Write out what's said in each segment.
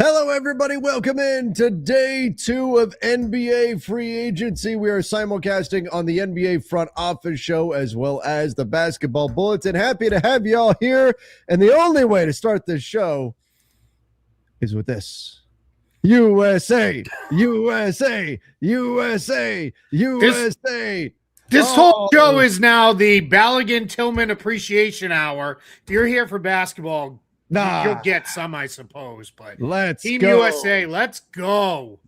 Hello, everybody. Welcome in to day 2 of NBA free agency. We are simulcasting on the NBA front office show as well as the basketball bulletin. Happy to have you all here. And the only way to start this show is with this. USA, USA, USA, USA. This whole show is now the Balogun-Tillman Appreciation Hour. If you're here for basketball, you'll get some, I suppose. But Team USA, let's go.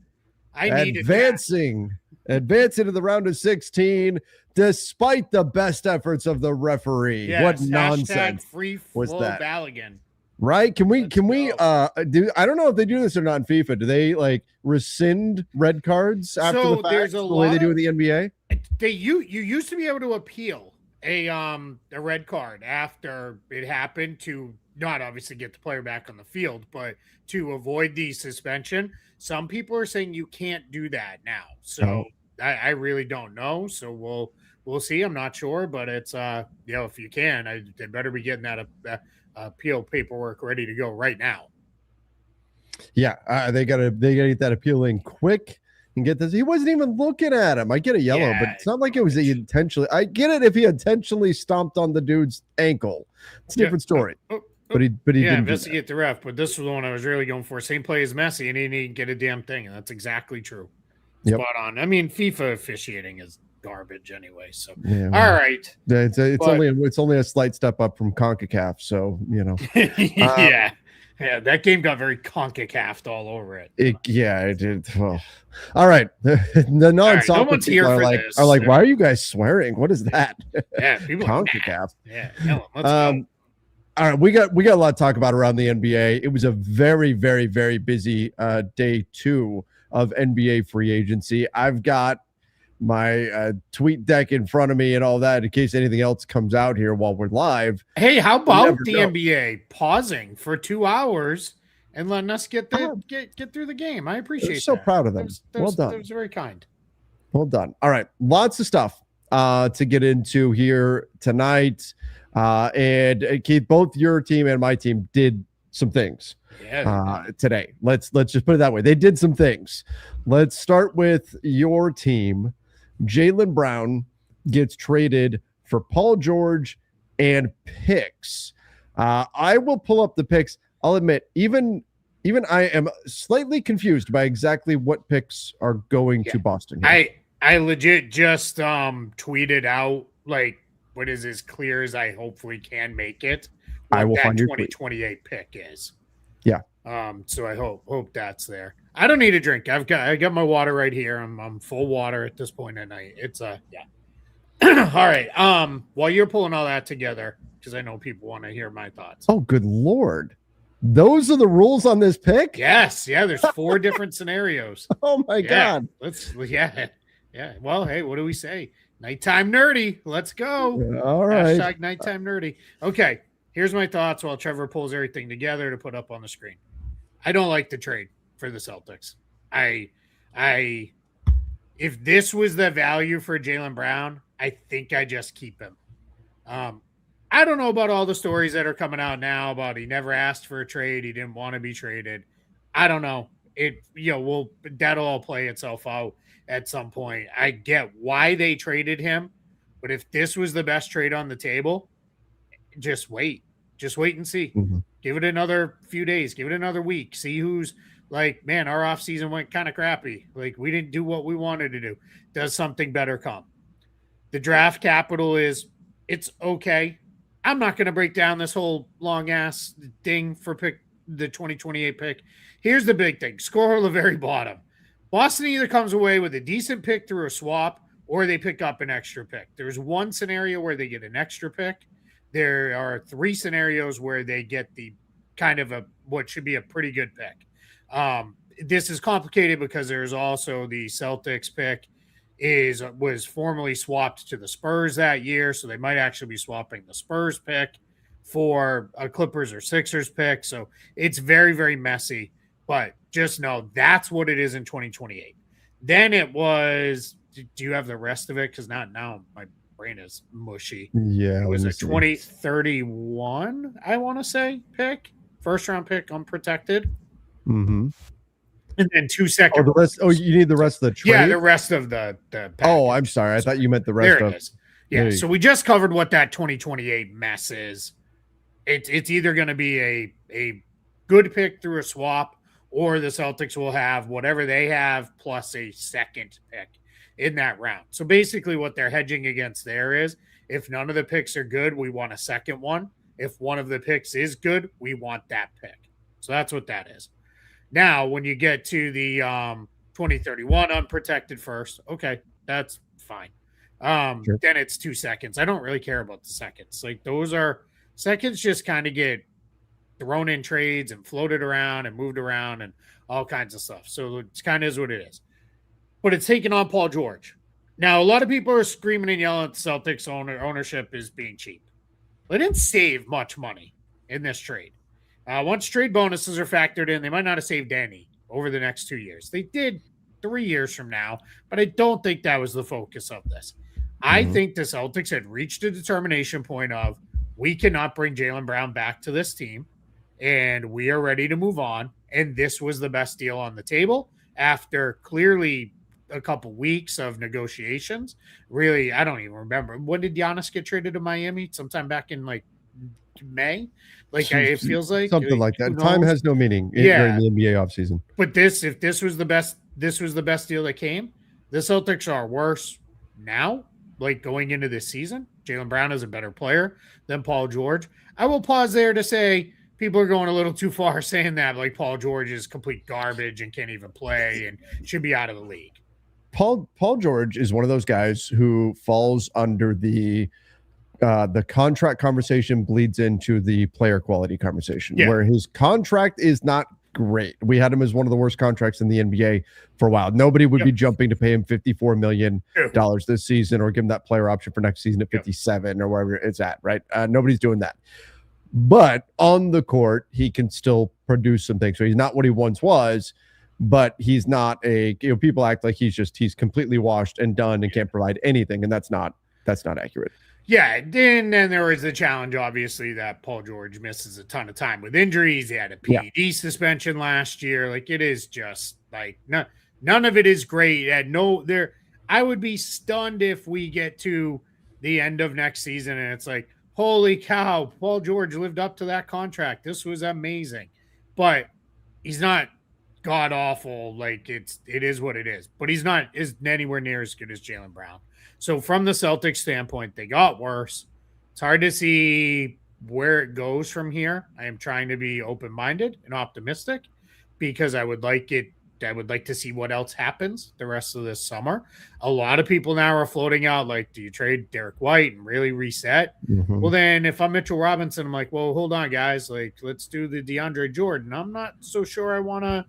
Advancing to the round of 16, despite the best efforts of the referee. Yes, what nonsense free was that? Balogun. Right? Can we do? I don't know if they do this or not in FIFA. Do they like rescind red cards after the fact, the way they do in the NBA? You used to be able to appeal a red card after it happened to not obviously get the player back on the field, but to avoid the suspension. Some people are saying you can't do that now. So I really don't know. So we'll see. I'm not sure, but it's if you can, they better be getting that appeal paperwork ready to go right now. Yeah, they gotta get that appeal in quick and get this. He wasn't even looking at him. I get a yellow, but it's not like it was intentionally. I get it if he intentionally stomped on the dude's ankle. It's a different story. But he didn't investigate the ref. But this was the one I was really going for. Same play as Messi, and he didn't get a damn thing, and that's exactly true. Spot on. I mean, FIFA officiating is garbage anyway. So all right, it's only a slight step up from CONCACAF. So yeah, that game got very CONCACAF all over it. It did. Well, all right. The non-soccer people are like, why are you guys swearing? What is that? Yeah, people CONCACAF. Yeah, let's go. All right, we got a lot to talk about around the NBA. It was a very, very, very busy day 2 of NBA free agency. I've got my tweet deck in front of me and all that in case anything else comes out here while we're live. Hey, how about the NBA pausing for 2 hours and letting us get through the game? I appreciate that. So proud of them. Well done. That was very kind. Well done. All right, lots of stuff to get into here tonight. And Keith, both your team and my team did some things today. Let's just put it that way. They did some things. Let's start with your team. Jaylen Brown gets traded for Paul George and picks. I will pull up the picks. I'll admit, even I am slightly confused by exactly what picks are going to Boston here. I legit just tweeted out like what is as clear as I hopefully can make it. I will find your 2028 pick is. Yeah. So I hope that's there. I don't need a drink. I got my water right here. I'm full water at this point at night. It's all right. While you're pulling all that together, because I know people want to hear my thoughts. Oh, good Lord. Those are the rules on this pick? Yes. Yeah. There's 4 different scenarios. Oh my God. Yeah. Well, hey, what do we say? Nighttime nerdy. Let's go. All right. Hashtag nighttime nerdy. Okay. Here's my thoughts while Trevor pulls everything together to put up on the screen. I don't like the trade for the Celtics. If this was the value for Jaylen Brown, I think I just keep him. I don't know about all the stories that are coming out now about he never asked for a trade. He didn't want to be traded. I don't know. That'll all play itself out at some point. I get why they traded him, but if this was the best trade on the table, just wait and see. Mm-hmm. Give it another few days, give it another week, see who's like, man, our off season went kind of crappy. Like we didn't do what we wanted to do. Does something better come? The draft capital it's okay. I'm not going to break down this whole long ass thing for the 2028 pick. Here's the big thing. Score on the very bottom. Boston either comes away with a decent pick through a swap or they pick up an extra pick. There's one scenario where they get an extra pick. There are 3 scenarios where they get the kind of what should be a pretty good pick. This is complicated because there's also the Celtics pick was formerly swapped to the Spurs that year, so they might actually be swapping the Spurs pick for a Clippers or Sixers pick. So it's very, very messy, but just know that's what it is in 2028. Then it was, do you have the rest of it? Because not now my brain is mushy. Yeah. It was a 2031, I want to say, pick. First round pick, unprotected. Mm-hmm. And then 2 second. The rest. Oh, you need the rest of the trade? Yeah, the rest of the package. Oh, I'm sorry. I thought you meant the rest there of. It is. Yeah, so we just covered what that 2028 mess is. It's either going to be a good pick through a swap, or the Celtics will have whatever they have plus a second pick in that round. So basically what they're hedging against there is, if none of the picks are good, we want a second one. If one of the picks is good, we want that pick. So that's what that is. Now, when you get to the 2031 unprotected first, okay, that's fine. Sure. Then it's 2 seconds. I don't really care about the seconds. Like, those are seconds just kind of get thrown in trades and floated around and moved around and all kinds of stuff. So it's kind of is what it is. But it's taken on Paul George. Now, a lot of people are screaming and yelling at the Celtics ownership is being cheap. They didn't save much money in this trade. Once trade bonuses are factored in, they might not have saved any over the next 2 years. They did 3 years from now, but I don't think that was the focus of this. I think the Celtics had reached a determination point of, we cannot bring Jaylen Brown back to this team, and we are ready to move on. And this was the best deal on the table after clearly a couple weeks of negotiations. Really, I don't even remember. When did Giannis get traded to Miami? Sometime back in like May? Like, it feels like something like that. Time has no meaning during the NBA offseason. But if this was the best deal that came. The Celtics are worse now, like going into this season. Jaylen Brown is a better player than Paul George. I will pause there to say people are going a little too far saying that, like, Paul George is complete garbage and can't even play and should be out of the league. Paul George is one of those guys who falls under the contract conversation bleeds into the player quality conversation, where his contract is not great. We had him as one of the worst contracts in the NBA for a while. Nobody would be jumping to pay him $54 million this season, or give him that player option for next season at 57 or wherever it's at, right? Nobody's doing that. But on the court, he can still produce some things. So he's not what he once was, but he's not people act like he's completely washed and done and can't provide anything. And that's not accurate. Yeah, then there was the challenge, obviously, that Paul George misses a ton of time with injuries. He had a PED suspension last year. Like, it is just like none of it is great. I would be stunned if we get to the end of next season and it's like, holy cow, Paul George lived up to that contract. This was amazing. But he's not god awful. Like, it is what it is. But he's not anywhere near as good as Jaylen Brown. So from the Celtics standpoint, they got worse. It's hard to see where it goes from here. I am trying to be open-minded and optimistic because I would like to see what else happens the rest of this summer. A lot of people now are floating out, like, do you trade Derek White and really reset? Well, then if I'm Mitchell Robinson, I'm like, well, hold on, guys. Like, let's do the DeAndre Jordan. I'm not so sure I want to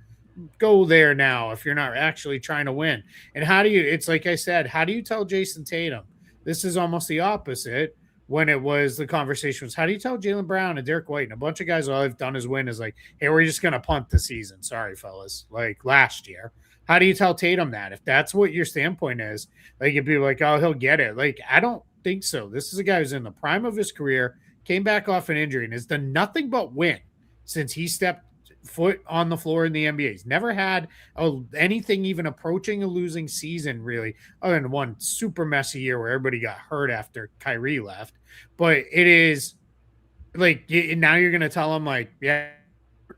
go there now if you're not actually trying to win. And it's like I said, how do you tell Jason Tatum? This is almost the opposite when it was the conversation was, how do you tell Jaylen Brown and Derek White and a bunch of guys, all they've done is win, is like, hey, we're just going to punt the season. Sorry, fellas. Like last year. How do you tell Tatum that? If that's what your standpoint is, like, if people are like, oh, he'll get it. Like, I don't think so. This is a guy who's in the prime of his career, came back off an injury, and has done nothing but win since he stepped foot on the floor in the NBA. He's never had anything even approaching a losing season, really, other than one super messy year where everybody got hurt after Kyrie left. But it is like, now you're going to tell him, like, yeah,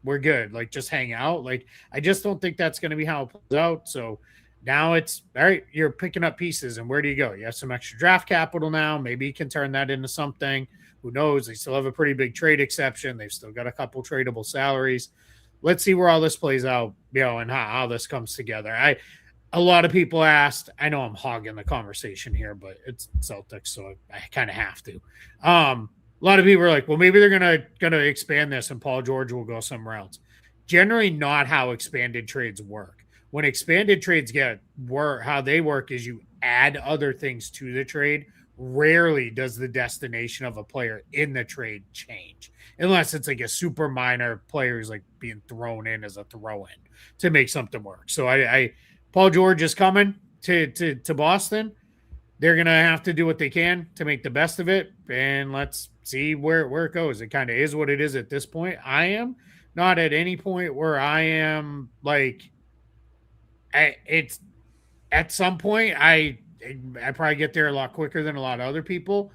we're good. Like, just hang out. Like, I just don't think that's going to be how it plays out. So now it's, all right, you're picking up pieces, and where do you go? You have some extra draft capital now. Maybe you can turn that into something. Who knows? They still have a pretty big trade exception. They've still got a couple tradable salaries. Let's see where all this plays out, and how this comes together. A lot of people asked, I know I'm hogging the conversation here, but it's Celtics, so I kind of have to. A lot of people are like, well, maybe they're gonna expand this and Paul George will go somewhere else. Generally not how expanded trades work. When expanded trades how they work is you add other things to the trade. Rarely does the destination of a player in the trade change, unless it's like a super minor player who's like being thrown in as a throw-in to make something work. So Paul George is coming to Boston. They're going to have to do what they can to make the best of it. And let's see where it goes. It kind of is what it is at this point. I am not at any point where I am like, it's at some point I probably get there a lot quicker than a lot of other people,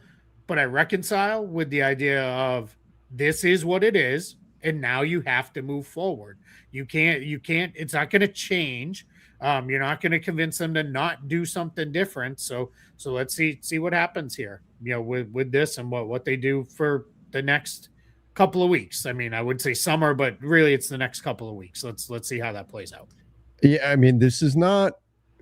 but I reconcile with the idea of this is what it is, and now you have to move forward. You can't. It's not going to change. You're not going to convince them to not do something different. So let's see what happens here. With this and what they do for the next couple of weeks. I mean, I would say summer, but really it's the next couple of weeks. Let's see how that plays out. Yeah, I mean, this is not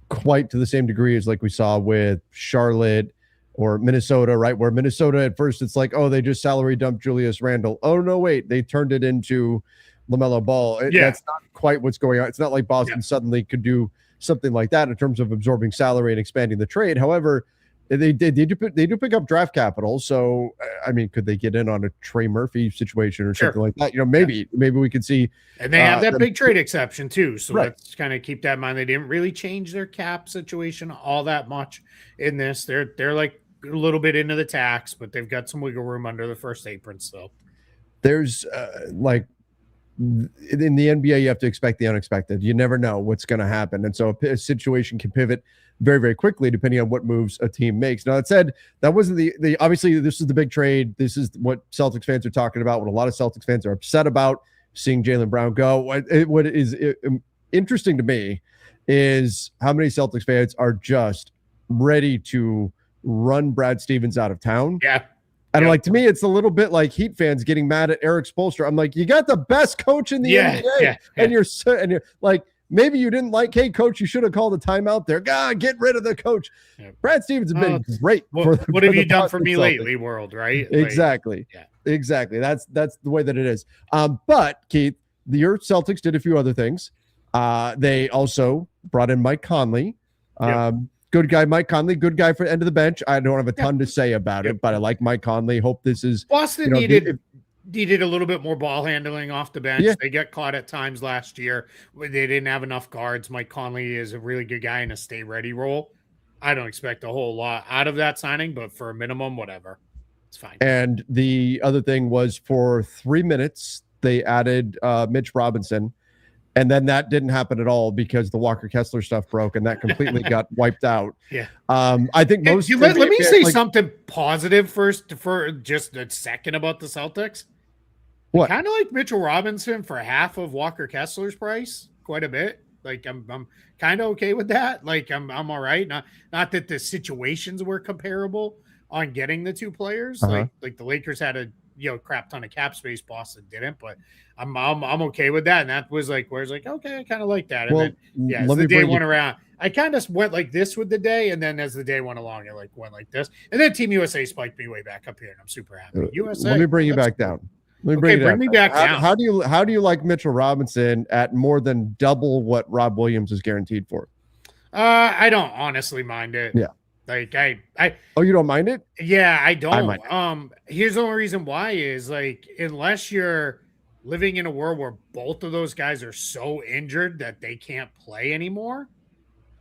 quite to the same degree as like we saw with Charlotte or Minnesota, right? Where Minnesota at first it's like, oh, they just salary dumped Julius Randle. Oh no, wait, they turned it into LaMelo Ball. That's not quite what's going on. It's not like Boston suddenly could do something like that in terms of absorbing salary and expanding the trade. However, they do pick up draft capital. So I mean, could they get in on a Trey Murphy situation or something like that? Maybe we could see. And they have that big trade exception too. So let's kind of keep that in mind. They didn't really change their cap situation all that much in this. They're like a little bit into the tax, but they've got some wiggle room under the first apron. So there's like in the NBA, you have to expect the unexpected. You never know what's going to happen. And so a situation can pivot very, very quickly depending on what moves a team makes. Now, that said, that wasn't the obviously, this is the big trade. This is what Celtics fans are talking about, what a lot of Celtics fans are upset about, seeing Jaylen Brown go. What is interesting to me is how many Celtics fans are just ready to run Brad Stevens out of town. Yeah. And like, to me, it's a little bit like Heat fans getting mad at Eric Spoelstra. I'm like, you got the best coach in the NBA, and you're like, maybe you didn't like, hey, coach, you should have called a timeout there. God, get rid of the coach. Yeah. Brad Stevens has been great. What have you done for me lately, world? Right? Exactly. Exactly. That's the way that it is. But Keith, your Celtics did a few other things. They also brought in Mike Conley. Good guy, Mike Conley. Good guy for the end of the bench. I don't have a ton to say about it, but I like Mike Conley. Hope this is Boston needed a little bit more ball handling off the bench. They got caught at times last year where they didn't have enough guards. Mike Conley is a really good guy in a stay ready role. I don't expect a whole lot out of that signing, but for a minimum, whatever, it's fine. And the other thing was for 3 minutes they added Mitch Robinson. And then that didn't happen at all because the Walker Kessler stuff broke, and that completely got wiped out. Yeah. I think most. Let me say something positive first for just a second about the Celtics. What? Kind of like Mitchell Robinson for half of Walker Kessler's price, quite a bit. Like I'm kind of okay with that. Like I'm all right. Not that the situations were comparable on getting the two players. Like the Lakers had a crap ton of cap space. Boston didn't, but I'm okay with that. And that was like where it's like, okay, I kind of like that. And then as the day went around, I kind of went like this with the day, and then as the day went along, it went like this. And then Team USA spiked me way back up here, and I'm super happy. USA. Let me bring you back down. Bring me back down. How do you like Mitchell Robinson at more than double what Rob Williams is guaranteed for? I don't honestly mind it. Yeah. Like I Oh, you don't mind it? Yeah, I don't. Here's the only reason why is like unless you're living in a world where both of those guys are so injured that they can't play anymore,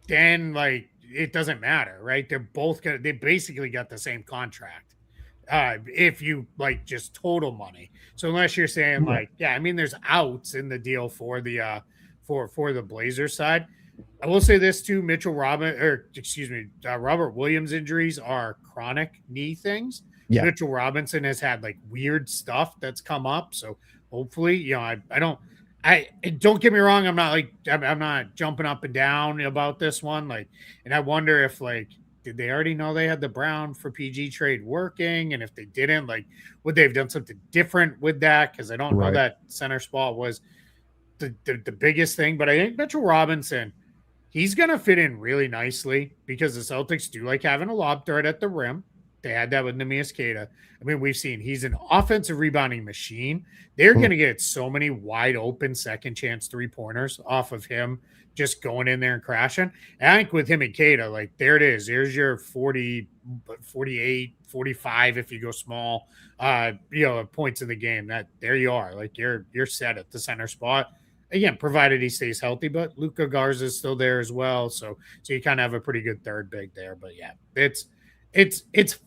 then like it doesn't matter, right? They basically got the same contract. If you like just total money. So unless you're saying I mean there's outs in the deal for the for the Blazers side. I will say this too, Robert Williams injuries are chronic knee things. Yeah. Mitchell Robinson has had like weird stuff that's come up. So hopefully, I don't get me wrong. I'm not jumping up and down about this one. And I wonder if did they already know they had the Brown for PG trade working? And if they didn't, would they have done something different with that? Cause I don't know that center spot was the biggest thing, but I think Mitchell Robinson, he's going to fit in really nicely because the Celtics do like having a lob threat at the rim. They had that with Neemias Queta. I mean, we've seen he's an offensive rebounding machine. They're going to get so many wide open second chance 3-pointers off of him just going in there and crashing. And I think with him and Queta, there it is. There's your 40, 48, 45 if you go small, points in the game. That there you are. You're set at the center spot. Again, provided he stays healthy, but Luka Garza is still there as well. So you kind of have a pretty good third big there. But yeah, it's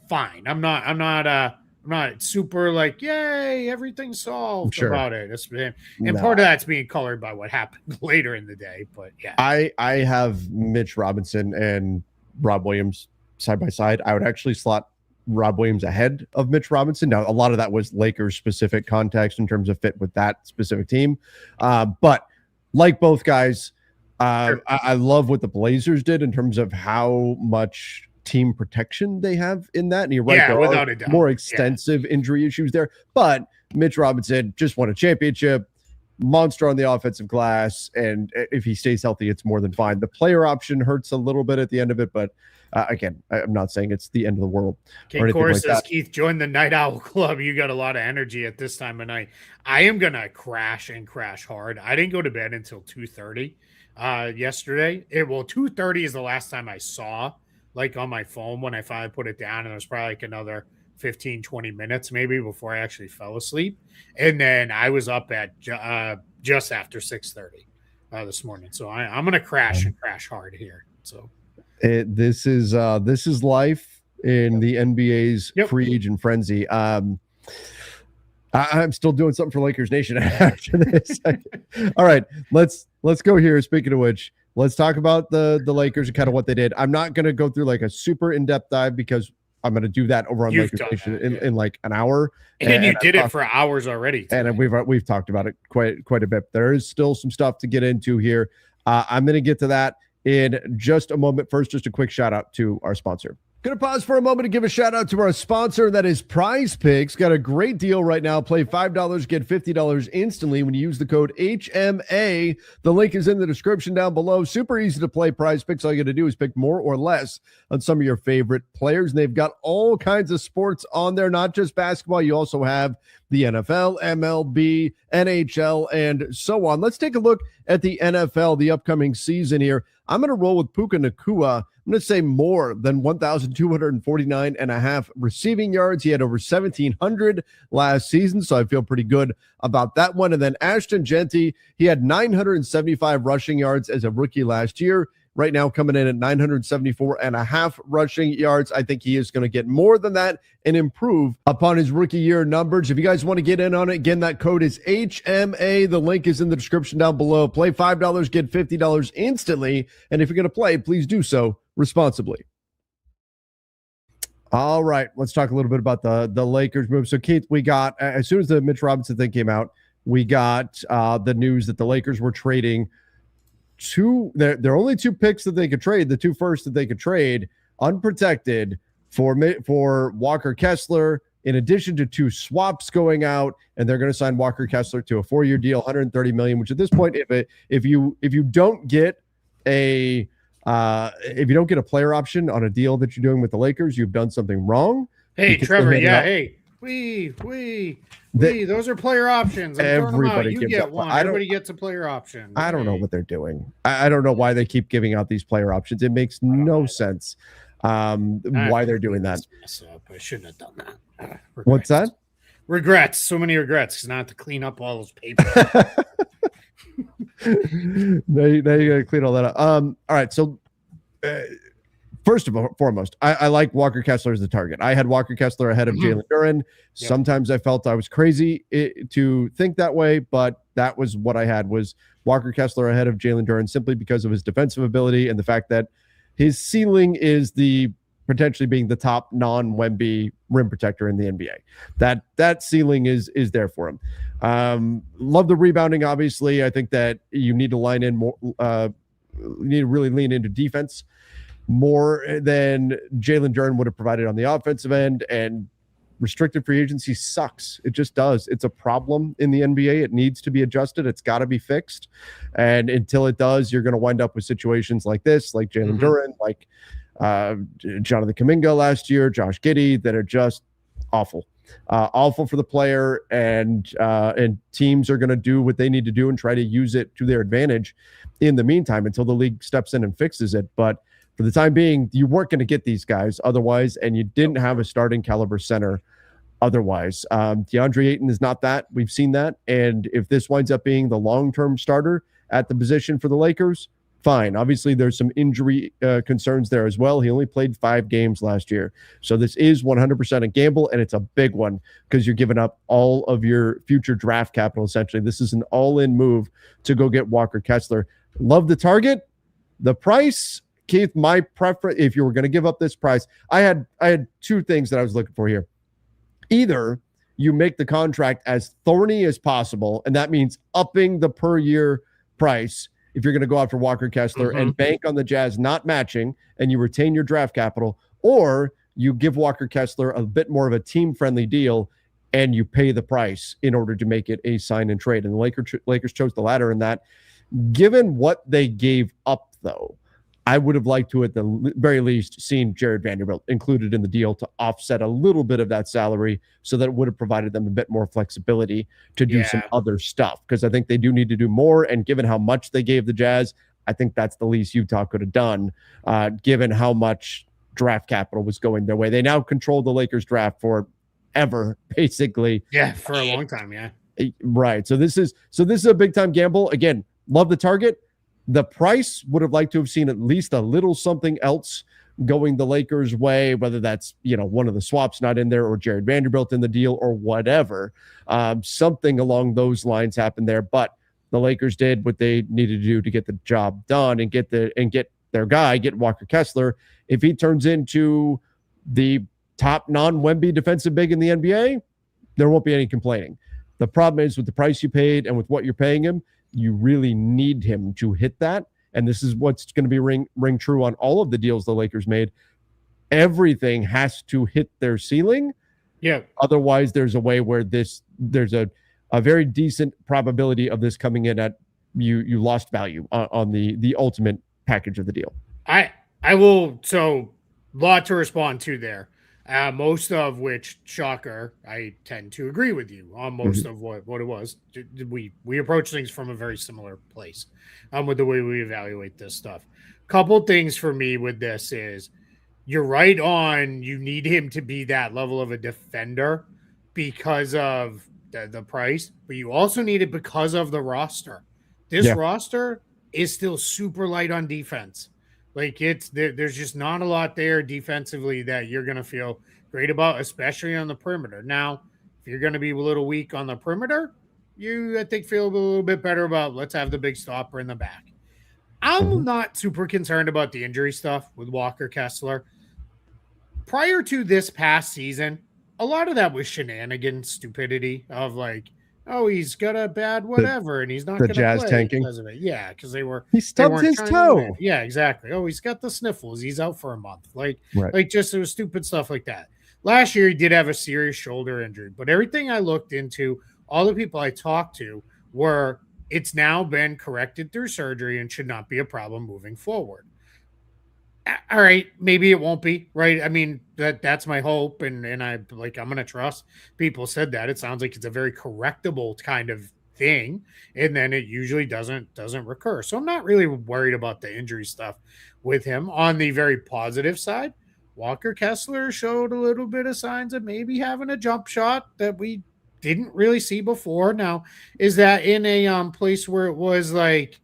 fine. I'm not I'm not super like, yay, everything's solved about it. And part of that's being colored by what happened later in the day. But yeah, I have Mitch Robinson and Rob Williams side by side. I would actually slot Rob Williams ahead of Mitch Robinson. Now, a lot of that was Lakers specific context in terms of fit with that specific team. But like both guys, I love what the Blazers did in terms of how much team protection they have in that. And you're right, there without are a doubt. more extensive injury issues there. But Mitch Robinson just won a championship, monster on the offensive glass, and if he stays healthy, it's more than fine. The player option hurts a little bit at the end of it, but again, I'm not saying it's the end of the world. Kate Core says, Keith, join the Night Owl Club. You got a lot of energy at this time of night. I am going to crash hard. I didn't go to bed until 2:30 yesterday. 2:30 is the last time I saw, like, on my phone when I finally put it down, and it was probably like another 15, 20 minutes maybe before I actually fell asleep. And then I was up at just after 6:30 this morning. So I'm going to crash hard here. So this is life in the NBA's free agent frenzy. I'm still doing something for Lakers Nation after this. All right, let's go here. Speaking of which, let's talk about the Lakers and kind of what they did. I'm not going to go through like a super in-depth dive because I'm going to do that over on Lakers Nation in like an hour. And you did it for hours already today. And we've talked about it quite a bit. There is still some stuff to get into here. I'm going to get to that in just a moment. First, just a quick shout out to our sponsor. Going to pause for a moment to give a shout out to our sponsor. That is Prize Picks. Got a great deal right now. Play $5, get $50 instantly when you use the code HMA. The link is in the description down below. Super easy to play Prize Picks. All you got to do is pick more or less on some of your favorite players. And they've got all kinds of sports on there, not just basketball. You also have the NFL, MLB, NHL, and so on. Let's take a look at the NFL, the upcoming season here. I'm going to roll with Puka Nacua. I'm going to say more than 1,249 and a half receiving yards. He had over 1,700 last season, so I feel pretty good about that one. And then Ashton Genty, he had 975 rushing yards as a rookie last year. Right now coming in at 974 and a half rushing yards. I think he is going to get more than that and improve upon his rookie year numbers. If you guys want to get in on it, again, that code is HMA. The link is in the description down below. Play $5, get $50 instantly. And if you're going to play, please do so responsibly. All right, let's talk a little bit about the Lakers move. So, Keith, we got, as soon as the Mitch Robinson thing came out, we got the news that the Lakers were trading there are only two picks that they could trade, the two first that they could trade unprotected for Walker Kessler, in addition to two swaps going out, and they're going to sign Walker Kessler to a 4-year deal, $130 million, which at this point, if you don't get a player option on a deal that you're doing with the Lakers, you've done something wrong. Hey, Trevor, those are player options. Everybody you get one. Everybody gets a player option. I don't know what they're doing. I don't know why they keep giving out these player options. It makes no sense why they're doing that. I shouldn't have done that. What's that? Regrets. So many regrets because now I have to clean up all those papers. Now you got to clean all that up. All right. So first of all, foremost, I like Walker Kessler as the target. I had Walker Kessler ahead of Jalen Duren. Yep. Sometimes I felt I was crazy to think that way, but that was what I had, was Walker Kessler ahead of Jalen Duren simply because of his defensive ability and the fact that his ceiling is the potentially being the top non-Wemby rim protector in the NBA. That ceiling is there for him. Love the rebounding, obviously. I think that you need to line in more. You need to really lean into defense more than Jalen Duren would have provided on the offensive end, and restricted free agency sucks. It just does. It's a problem in the NBA. It needs to be adjusted. It's got to be fixed. And until it does, you're going to wind up with situations like this, like Jalen Duren, like Jonathan Kuminga last year, Josh Giddey, that are just awful. Awful for the player, and teams are going to do what they need to do and try to use it to their advantage in the meantime until the league steps in and fixes it. But for the time being, you weren't going to get these guys otherwise, and you didn't have a starting caliber center otherwise. DeAndre Ayton is not that. We've seen that. And if this winds up being the long-term starter at the position for the Lakers, fine. Obviously, there's some injury concerns there as well. He only played 5 games last year. So this is 100% a gamble, and it's a big one because you're giving up all of your future draft capital, essentially. This is an all-in move to go get Walker Kessler. Love the target. The price, Keith, my preference, if you were going to give up this price, I had 2 things that I was looking for here. Either you make the contract as thorny as possible, and that means upping the per year price if you're going to go after Walker Kessler and bank on the Jazz not matching, and you retain your draft capital, or you give Walker Kessler a bit more of a team-friendly deal and you pay the price in order to make it a sign and trade. And the Lakers chose the latter in that. Given what they gave up, though, I would have liked to, at the very least, seen Jared Vanderbilt included in the deal to offset a little bit of that salary so that it would have provided them a bit more flexibility to do some other stuff. Because I think they do need to do more. And given how much they gave the Jazz, I think that's the least Utah could have done, given how much draft capital was going their way. They now control the Lakers draft forever, basically. Yeah, for a long time, yeah. Right. So this is a big time gamble. Again, love the target. The price would have liked to have seen at least a little something else going the Lakers' way, whether that's, one of the swaps not in there or Jared Vanderbilt in the deal or whatever. Something along those lines happened there, but the Lakers did what they needed to do to get the job done and get their guy, get Walker Kessler. If he turns into the top non-Wemby defensive big in the NBA, there won't be any complaining. The problem is with the price you paid and with what you're paying him, you really need him to hit that. And this is what's going to be ring true on all of the deals the Lakers made. Everything has to hit their ceiling. Yeah. Otherwise, there's a way where there's a very decent probability of this coming in at you lost value on the ultimate package of the deal. I will. So, lot to respond to there. Most of which, shocker, I tend to agree with you on most of what it was. We approach things from a very similar place with the way we evaluate this stuff. Couple things for me with this is you're right on. You need him to be that level of a defender because of the price, but you also need it because of the roster. This roster is still super light on defense. Like there's just not a lot there defensively that you're going to feel great about, especially on the perimeter. Now, if you're going to be a little weak on the perimeter, I think feel a little bit better about let's have the big stopper in the back. I'm not super concerned about the injury stuff with Walker Kessler. Prior to this past season, a lot of that was shenanigans, stupidity of like, oh, he's got a bad whatever, and he's not going to Jazz play tanking because of it. Yeah, because he stubbed his toe. Yeah, exactly. Oh, he's got the sniffles. He's out for a month. Like just it was stupid stuff like that. Last year, he did have a serious shoulder injury, but everything I looked into, all the people I talked to were, it's now been corrected through surgery and should not be a problem moving forward. All right, maybe it won't be, right? I mean, that's my hope, and I'm going to trust people said that. It sounds like it's a very correctable kind of thing, and then it usually doesn't recur. So I'm not really worried about the injury stuff with him. On the very positive side, Walker Kessler showed a little bit of signs of maybe having a jump shot that we didn't really see before. Now, is that in a place where it was like,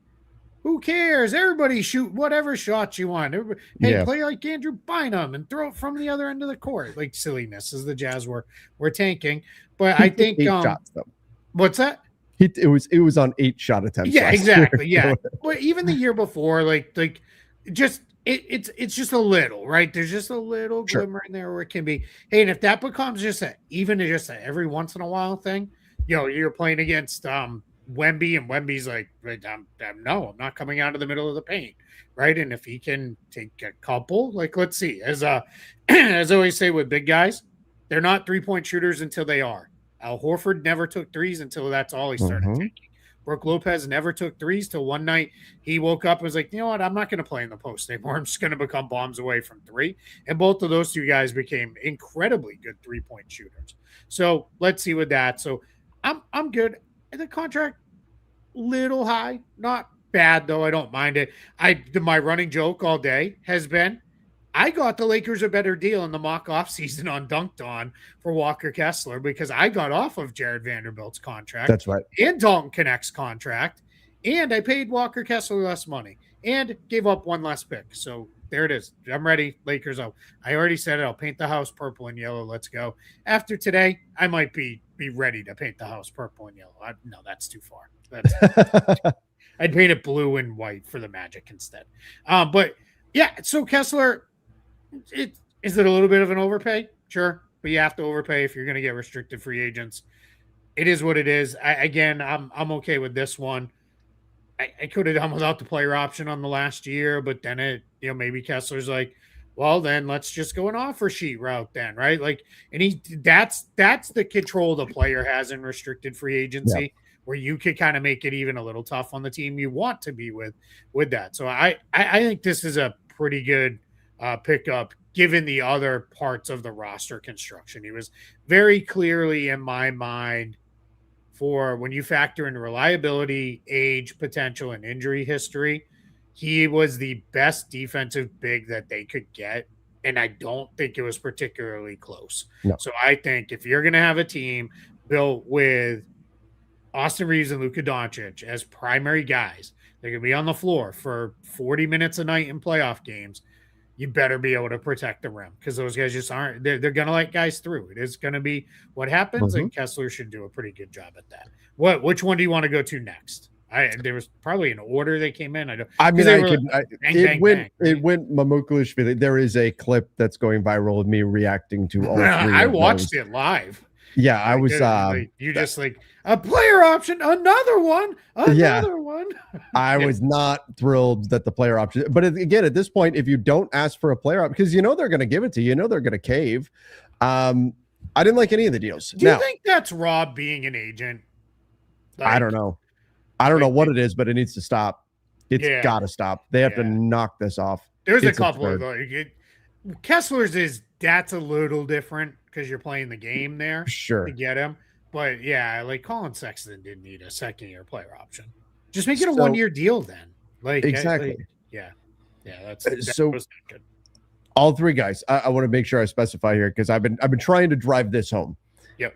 who cares? Everybody shoot whatever shots you want. Play like Andrew Bynum and throw it from the other end of the court. Like silliness as the Jazz were tanking. But I think shots, though. What's that? It was on 8 shot attempts. Yeah, exactly. Yeah. But even the year before, just it's just a little, right? There's just a little glimmer in there where it can be. Hey, and if that becomes just a every once in a while thing, you're playing against Wemby, and Wemby's like, I'm not coming out of the middle of the paint, right? And if he can take a couple, let's see, as I always say with big guys, they're not 3-point shooters until they are. Al Horford never took threes until that's all he started taking. Brook Lopez never took threes till one night he woke up and was like, you know what, I'm not going to play in the post anymore. I'm just going to become bombs away from three. And both of those two guys became incredibly good 3-point shooters. So let's see with that. So I'm good. The contract, little high, not bad though. I don't mind it. My running joke all day has been, I got the Lakers a better deal in the mock off season on Dunked On for Walker Kessler because I got off of Jared Vanderbilt's contract. That's right. And Dalton Connect's contract, and I paid Walker Kessler less money. and gave up one last pick. So there it is. I'm ready. Lakers. I already said it. I'll paint the house purple and yellow. Let's go. After today, I might be ready to paint the house purple and yellow. No, that's too far. I'd paint it blue and white for the Magic instead. But yeah, so Kessler, is it a little bit of an overpay? Sure, but you have to overpay if you're going to get restricted free agents. It is what it is. I'm okay with this one. I could have done without the player option on the last year, but then maybe Kessler's like, well, then let's just go an offer sheet route then, right? Like, and that's the control the player has in restricted free agency, where you could kind of make it even a little tough on the team you want to be with that. So I think this is a pretty good pickup given the other parts of the roster construction. He was very clearly in my mind, for when you factor in reliability, age, potential, and injury history, he was the best defensive big that they could get. And I don't think it was particularly close. No. So I think if you're going to have a team built with Austin Reeves and Luka Doncic as primary guys, they're going to be on the floor for 40 minutes a night in playoff games, you better be able to protect the rim, because those guys just aren't. They're going to let guys through. It is going to be what happens, and Kessler should do a pretty good job at that. Which one do you want to go to next? There was probably an order they came in. It went Mamukelashvili. There is a clip that's going viral of me reacting to all three. I watched it live. Yeah, I was. Just like a player option, another one. I was not thrilled that the player option, but again, at this point, if you don't ask for a player option, because they're going to give it to you, they're going to cave. I didn't like any of the deals. Do you think that's Rob being an agent? I don't know. I don't know what it is, but it needs to stop. It's got to stop. They have to knock this off. There's a couple of Kessler's that's a little different because you're playing the game there. Sure. To get him. But yeah, like Colin Sexton didn't need a second-year player option. Just make it a one-year deal then. Like exactly. That's so. Good. All three guys. I want to make sure I specify here because I've been trying to drive this home. Yep.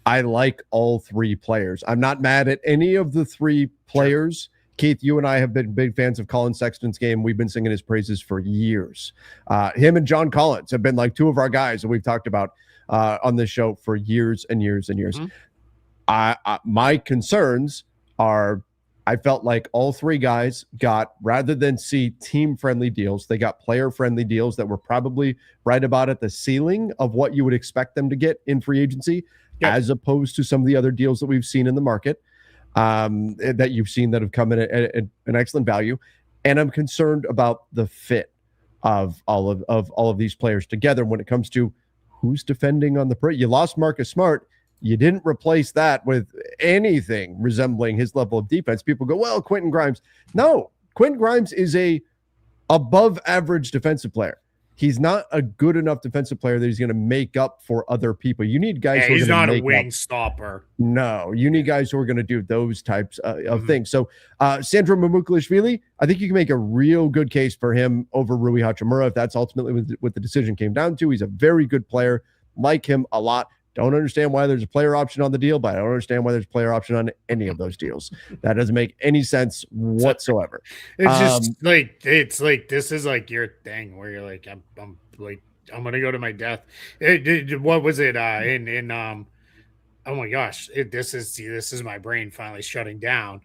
I like all three players. I'm not mad at any of the three players. Sure. Keith, you and I have been big fans of Colin Sexton's game. We've been singing his praises for years. Him and John Collins have been like two of our guys that we've talked about on this show for years and years and years. My concerns are, I felt like all three guys got, rather than see team-friendly deals, they got player-friendly deals that were probably right about at the ceiling of what you would expect them to get in free agency, as opposed to some of the other deals that we've seen in the market. That you've seen that have come in at an excellent value. And I'm concerned about the fit of all of these players together when it comes to who's defending on the perimeter. You lost Marcus Smart. You didn't replace that with anything resembling his level of defense. People go, well, Quentin Grimes. No, Quentin Grimes is a above average defensive player. He's not a good enough defensive player that he's going to make up for other people. You need guys who are he's not a wing up. Stopper. No, you need guys who are going to do those types of things. So Sandro Mamukelashvili, I think you can make a real good case for him over Rui Hachimura if that's ultimately what the decision came down to. He's a very good player. Like him a lot. Don't understand why there's a player option on the deal, but I don't understand why there's a player option on any of those deals. That doesn't make any sense whatsoever. It's just like this is like your thing where you're like, I'm gonna go to my death. What was it? Oh my gosh, this is my brain finally shutting down.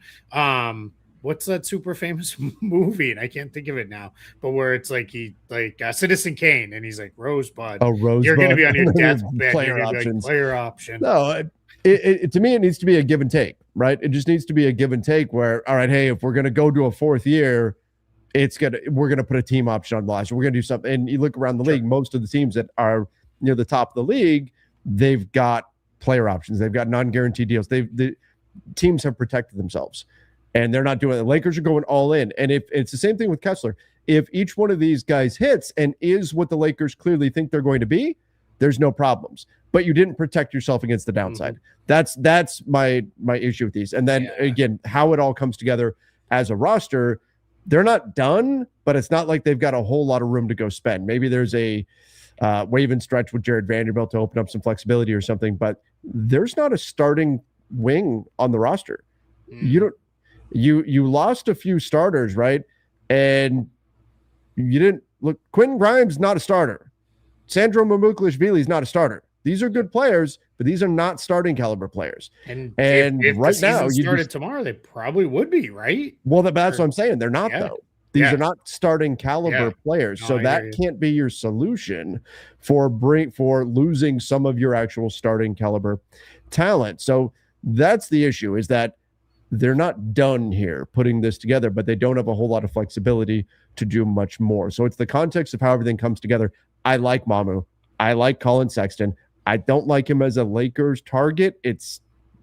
What's that super famous movie? And I can't think of it now, but where it's like Citizen Kane, and he's like Rosebud. Oh, Rosebud. You're going to be on your deathbed. Player options. Player option. No, to me, it needs to be a give and take, right? It just needs to be a give and take where, all right, hey, if we're going to go to a fourth year, we're going to put a team option on the last. We're going to do something. And you look around the league, most of the teams that are near the top of the league, they've got player options. They've got non-guaranteed deals. The teams have protected themselves. And they're not doing it. The Lakers are going all in. And if it's the same thing with Kessler, if each one of these guys hits and is what the Lakers clearly think they're going to be, there's no problems. But you didn't protect yourself against the downside. That's my issue with these. And then again, how it all comes together as a roster, they're not done, but it's not like they've got a whole lot of room to go spend. Maybe there's a wave and stretch with Jared Vanderbilt to open up some flexibility or something, but there's not a starting wing on the roster. You lost a few starters, right? And you didn't look. Quentin Grimes not a starter. Sandro Mamukelashvili is not a starter. These are good players, but these are not starting caliber players. And if right the now you started tomorrow, they probably would be, right? Well, that's what I'm saying. They're not though. These are not starting caliber players. So that can't be your solution for losing some of your actual starting caliber talent. So that's the issue, is that they're not done here putting this together, but they don't have a whole lot of flexibility to do much more. So it's the context of how everything comes together. I like Mamu. I like Colin Sexton. I don't like him as a Lakers target. It's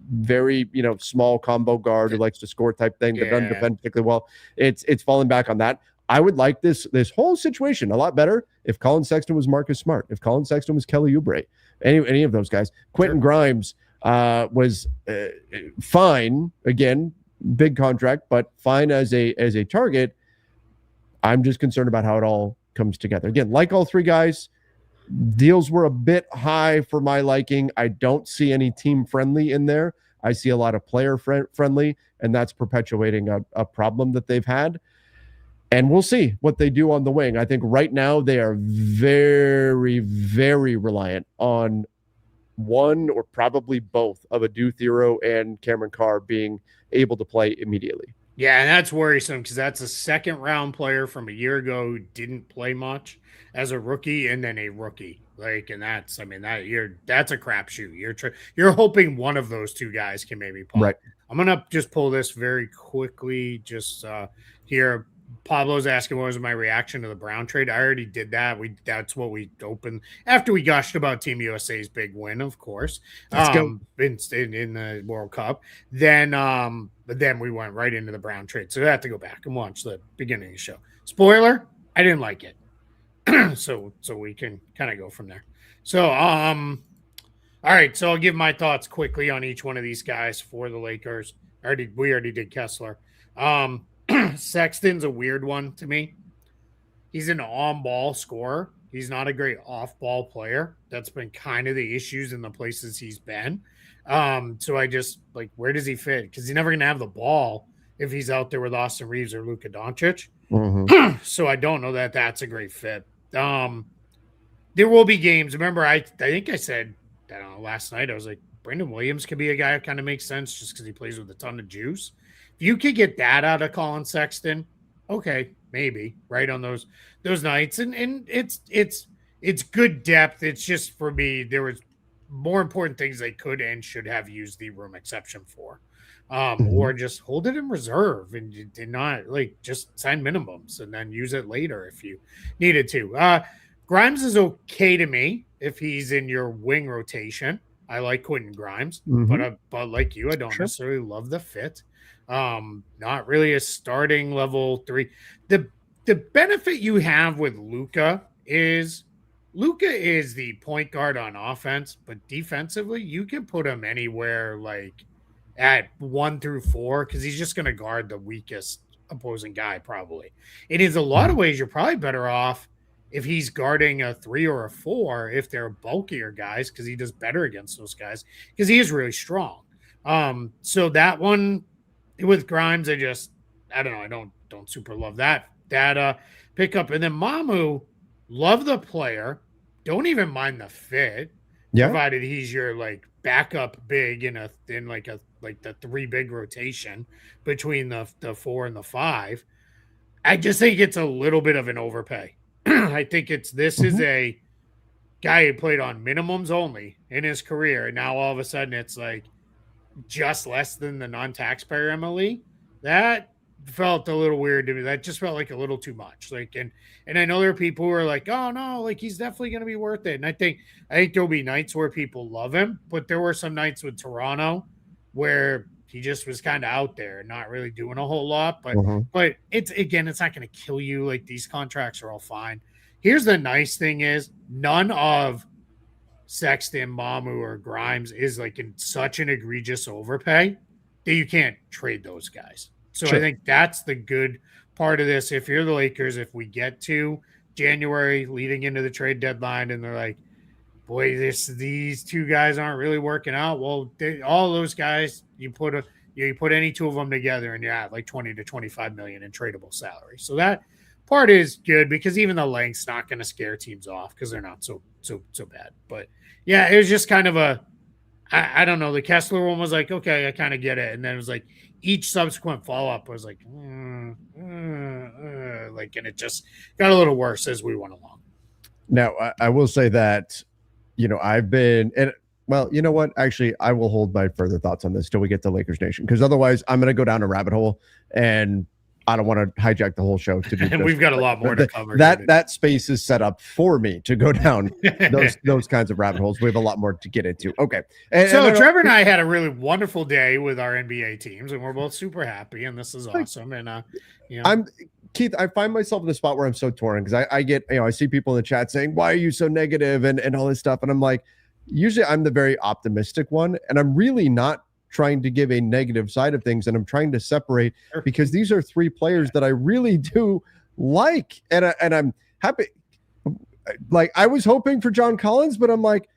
very, small combo guard who likes to score type thing, but doesn't defend particularly well. It's falling back on that. I would like this whole situation a lot better if Colin Sexton was Marcus Smart, if Colin Sexton was Kelly Oubre, any of those guys. Quentin Grimes was fine, again, big contract, but fine as a target. I'm just concerned about how it all comes together. Again, like all three guys, deals were a bit high for my liking. I don't see any team friendly in there. I see a lot of player friendly, and that's perpetuating a problem that they've had. And we'll see what they do on the wing. I think right now they are very, very reliant on one or probably both of Adou Thiero and Cameron Carr being able to play immediately. Yeah, and that's worrisome because that's a second-round player from a year ago who didn't play much as a rookie, and then a rookie. That's a crapshoot. You're hoping one of those two guys can maybe pop. Right. I'm gonna just pull this very quickly. Just here, Pablo's asking what was my reaction to the Brown trade. I already did that. That's what we opened after we gushed about Team USA's big win, of course. Let's go. In the World Cup. But then we went right into the Brown trade. So I have to go back and watch the beginning of the show. Spoiler, I didn't like it. so we can kind of go from there. So all right, so I'll give my thoughts quickly on each one of these guys for the Lakers. We already did Kessler. Sexton's a weird one to me. He's an on-ball scorer. He's not a great off-ball player. That's been kind of the issues in the places he's been. So I just where does he fit? Because he's never going to have the ball if he's out there with Austin Reeves or Luka Doncic. Mm-hmm. So I don't know that that's a great fit. There will be games. Remember, I think I said last night, I was like, Brandon Williams could be a guy who kind of makes sense just because he plays with a ton of juice. If you could get that out of Colin Sexton, okay, maybe right on those nights. And it's good depth. It's just, for me, there was more important things they could and should have used the room exception for. Or just hold it in reserve and did not just sign minimums and then use it later if you needed to. Grimes is okay to me if he's in your wing rotation. I like Quentin Grimes, but like you, I don't necessarily love the fit. Not really a starting level 3. The benefit you have with Luka is the point guard on offense, but defensively you can put him anywhere at 1 through 4 because he's just going to guard the weakest opposing guy probably. And in a lot of ways, you're probably better off if he's guarding a 3 or a 4 if they're bulkier guys because he does better against those guys because he is really strong. So that one with Grimes, I don't know. I don't super love that pickup. And then Mamu, love the player. Don't even mind the fit. Yeah. Provided he's your backup big in the 3 big rotation between the 4 and the 5. I just think it's a little bit of an overpay. I think this is a guy who played on minimums only in his career. And now all of a sudden it's just less than the non-taxpayer MLE. That felt a little weird to me. That just felt like a little too much. And I know there are people who are like, oh no, he's definitely going to be worth it. And I think there'll be nights where people love him, but there were some nights with Toronto where he just was kind of out there and not really doing a whole lot. But it's not going to kill you. These contracts are all fine. Here's the nice thing is none of Sexton, Mamu, or Grimes is in such an egregious overpay that you can't trade those guys. So I think that's the good part of this. If you're the Lakers, if we get to January leading into the trade deadline and they're like, boy, these 2 guys aren't really working out. Well, all those guys, you You put any two of them together and you're at like 20 to 25 million in tradable salary. So that part is good because even the length's not going to scare teams off because they're not so bad. But yeah, it was just kind of I don't know. The Kessler one was like, okay, I kind of get it. And then it was like each subsequent follow-up was like, and it just got a little worse as we went along. Now, I will say that, I've been, and well, you know what? Actually, I will hold my further thoughts on this till we get to Lakers Nation, because otherwise I'm going to go down a rabbit hole and I don't want to hijack the whole show. And we've got a lot more to cover. That space is set up for me to go down those kinds of rabbit holes. We have a lot more to get into. Okay. So Trevor and I had a really wonderful day with our NBA teams, and we're both super happy, and this is awesome. And Keith, I find myself in a spot where I'm so torn because I get, I see people in the chat saying, why are you so negative and all this stuff? And I'm like, usually I'm the very optimistic one, and I'm really not trying to give a negative side of things, and I'm trying to separate because these are three players that I really do like, and I'm happy. Like, I was hoping for John Collins, but I'm like,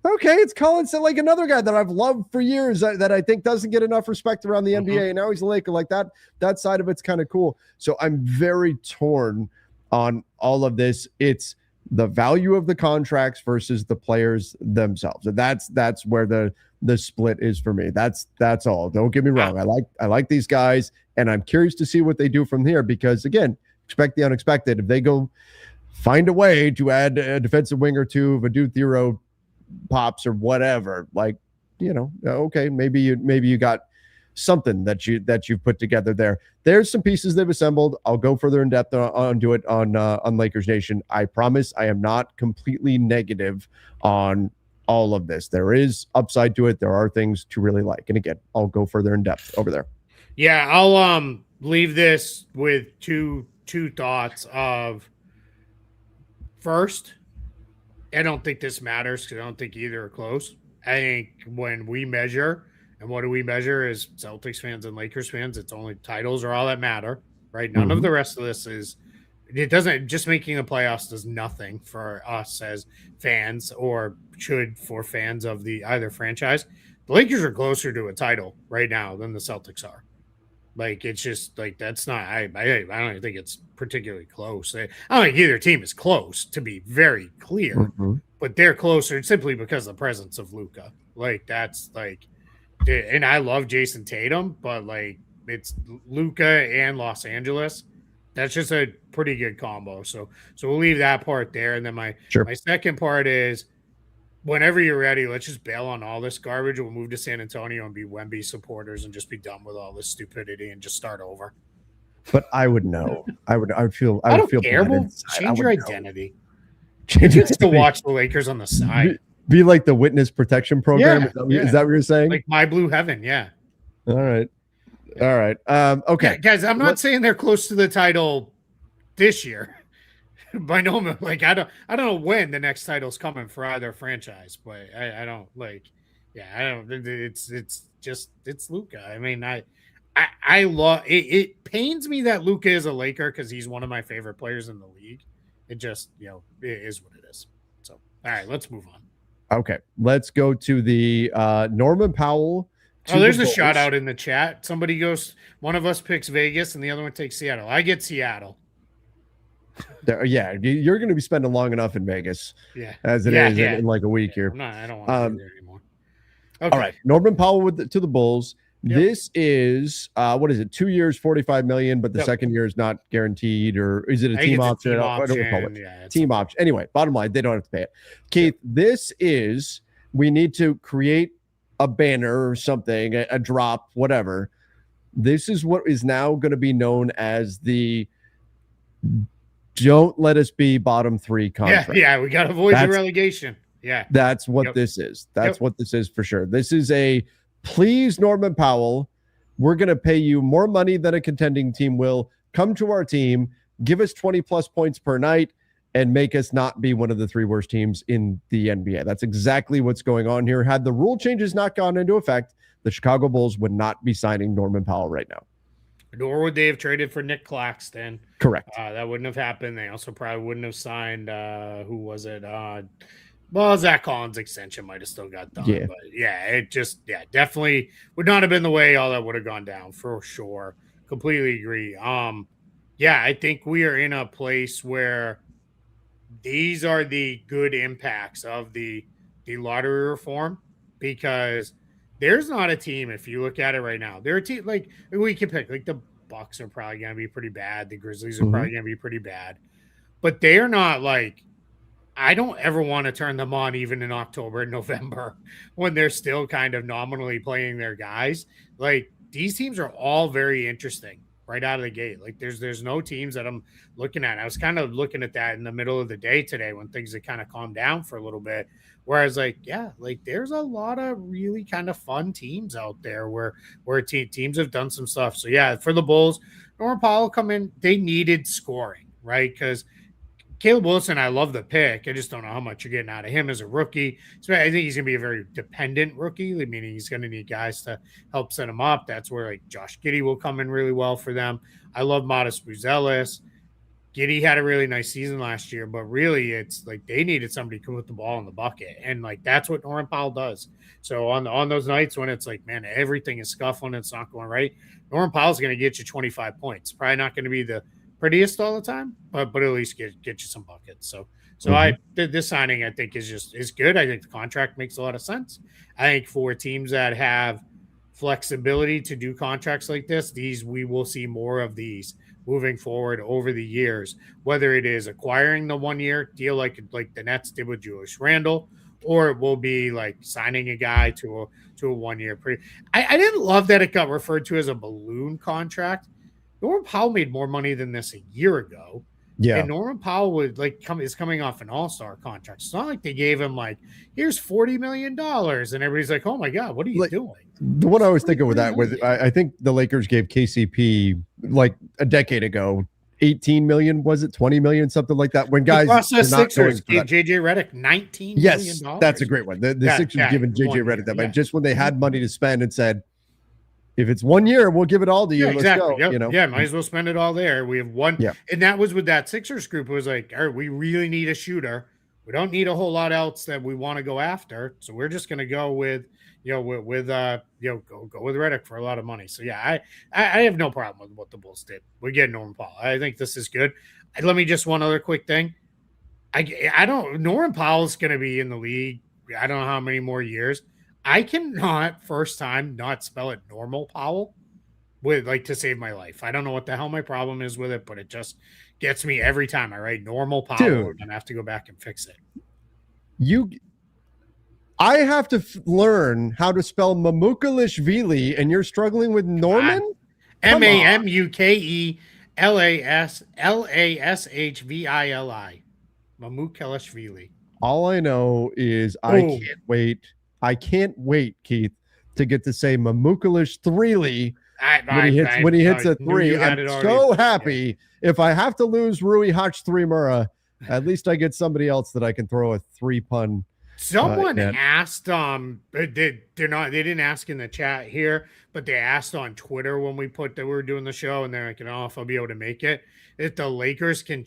okay, it's Collins, like another guy that I've loved for years that I think doesn't get enough respect around the NBA, and now he's a Laker. Like that side of it's kind of cool. So I'm very torn on all of this. It's the value of the contracts versus the players themselves, and that's where the split is for me. That's all. Don't get me wrong. I like these guys, and I'm curious to see what they do from here, because again, expect the unexpected. If they go find a way to add a defensive wing or two, Vadu Thero pops or whatever, like, okay, maybe you got something that you've put together there. There's some pieces they've assembled. I'll go further in depth on Lakers Nation. I promise I am not completely negative on all of this. There is upside to it. There are things to really like. And again, I'll go further in depth over there. Yeah, I'll leave this with two thoughts of, first, I don't think this matters because I don't think either are close. I think when we measure, and what do we measure as Celtics fans and Lakers fans, it's only titles are all that matter, right? None of the rest of this it doesn't, just making the playoffs does nothing for us as fans, or should for fans of the either franchise. The Lakers are closer to a title right now than the Celtics are. Like, it's just like, that's not, I don't even think it's particularly close. I don't think either team is close, to be very clear, but they're closer simply because of the presence of Luka. Like, that's like, and I love Jason Tatum, but like, it's Luka and Los Angeles. That's just a pretty good combo. So we'll leave that part there. And then my second part is, whenever you're ready, let's just bail on all this garbage. We'll move to San Antonio and be Wemby supporters and just be done with all this stupidity and just start over. But I would know. I would feel. I don't care. We'll change your identity. Change it to watch the Lakers on the side. Be like the witness protection program. Is that what you're saying? Like My Blue Heaven. Yeah. All right. Okay, guys. I'm not saying they're close to the title this year. By no means, like, I don't know when the next title's coming for either franchise, but I don't like, I don't. It's Luka. I mean, I love it. It pains me that Luka is a Laker because he's one of my favorite players in the league. It just, it is what it is. So, all right, let's move on. Okay, let's go to the Norman Powell. There's a shout out in the chat. Somebody goes, one of us picks Vegas and the other one takes Seattle. I get Seattle. You're going to be spending long enough in Vegas, as it is in like a week here. I don't want to be there anymore. Okay. All right, Norman Powell to the Bulls. Yep. This is what is it? 2 years, $45 million, but the second year is not guaranteed, or is it a team option? Team option. Anyway, bottom line, they don't have to pay it. Keith, this is, we need to create a banner or something, a drop, whatever. This is what is now going to be known as the "Don't let us be bottom three" contract. Yeah, we got to avoid the relegation. Yeah, that's what this is. That's what this is for sure. This is a, please, Norman Powell, we're going to pay you more money than a contending team will. Come to our team, give us 20 plus points per night, and make us not be one of the three worst teams in the NBA. That's exactly what's going on here. Had the rule changes not gone into effect, the Chicago Bulls would not be signing Norman Powell right now. Nor would they have traded for Nick Claxton. Correct. That wouldn't have happened. They also probably wouldn't have signed, who was it? Well, Zach Collins' extension might have still got done, Yeah. but it just definitely would not have been the way all that would have gone down for sure. Completely agree. I think we are in a place where these are the good impacts of the lottery reform, because there's not a team, if you look at it right now, there are team like we can pick, like the Bucks are probably going to be pretty bad, the Grizzlies are probably going to be pretty bad, but they are not like, I don't ever want to turn them on even in October and November when they're still kind of nominally playing their guys. Like, these teams are all very interesting right out of the gate. Like, there's no teams that I'm looking at. I was kind of looking at that in the middle of the day today when things had kind of calmed down for a little bit. Whereas, like, there's a lot of really kind of fun teams out there where teams have done some stuff. So yeah, for the Bulls, Norman Powell come in, they needed scoring, right? Because Caleb Wilson, I love the pick. I just don't know how much you're getting out of him as a rookie. So I think he's going to be a very dependent rookie, meaning he's going to need guys to help set him up. That's where like Josh Giddey will come in really well for them. I love Modest Buzelis. Giddey had a really nice season last year, but really it's like they needed somebody to put the ball in the bucket. And like that's what Norman Powell does. So on those nights when it's like, man, everything is scuffling, it's not going right, Norman Powell's going to get you 25 points. Probably not going to be the prettiest all the time, but at least get you some buckets. So this signing I think is good. I think the contract makes a lot of sense. I think for teams that have flexibility to do contracts like this, we will see more of these moving forward over the years, whether it is acquiring the 1 year deal like the Nets did with Julius Randle, or it will be like signing a guy to a 1 year. I didn't love that it got referred to as a balloon contract. Norman Powell made more money than this a year ago. Yeah. And Norman Powell is coming off an all-star contract. It's not like they gave him like, here's $40 million. And everybody's like, oh my God, what are you doing? The one I was thinking with that, I think the Lakers gave KCP like a decade ago, 18 million, was it 20 million, something like that? When guys Sixers gave JJ Redick $19 million. Yes, that's a great one. The Sixers given JJ Redick that, but just when they had money to spend and said, if it's 1 year, we'll give it all to you. Exactly. Let's go. Yep. Might as well spend it all there. We have one. Yeah. And that was with that Sixers group. It was like, all right, we really need a shooter. We don't need a whole lot else that we want to go after. So we're just going to go with, go with Redick for a lot of money. So yeah, I have no problem with what the Bulls did. We get Norman Powell. I think this is good. Let me just one other quick thing. Norman Powell's going to be in the league. I don't know how many more years. I cannot first time not spell it normal Powell with like to save my life. I don't know what the hell my problem is with it, but it just gets me every time I write normal Powell. Dude, and I have to go back and fix it. I have to learn how to spell Mamukelashvili, and you're struggling with Norman? Mamukelashvili. Mamukelashvili. All I know is I can't wait, Keith, to get to say Mamukelashvili when he hits a three. I'm so happy. If I have to lose Rui Hachimura, at least I get somebody else that I can throw a 3-pun. Someone asked, they didn't ask in the chat here, but they asked on Twitter when we were doing the show, and they're like, if I'll be able to make it, if the Lakers can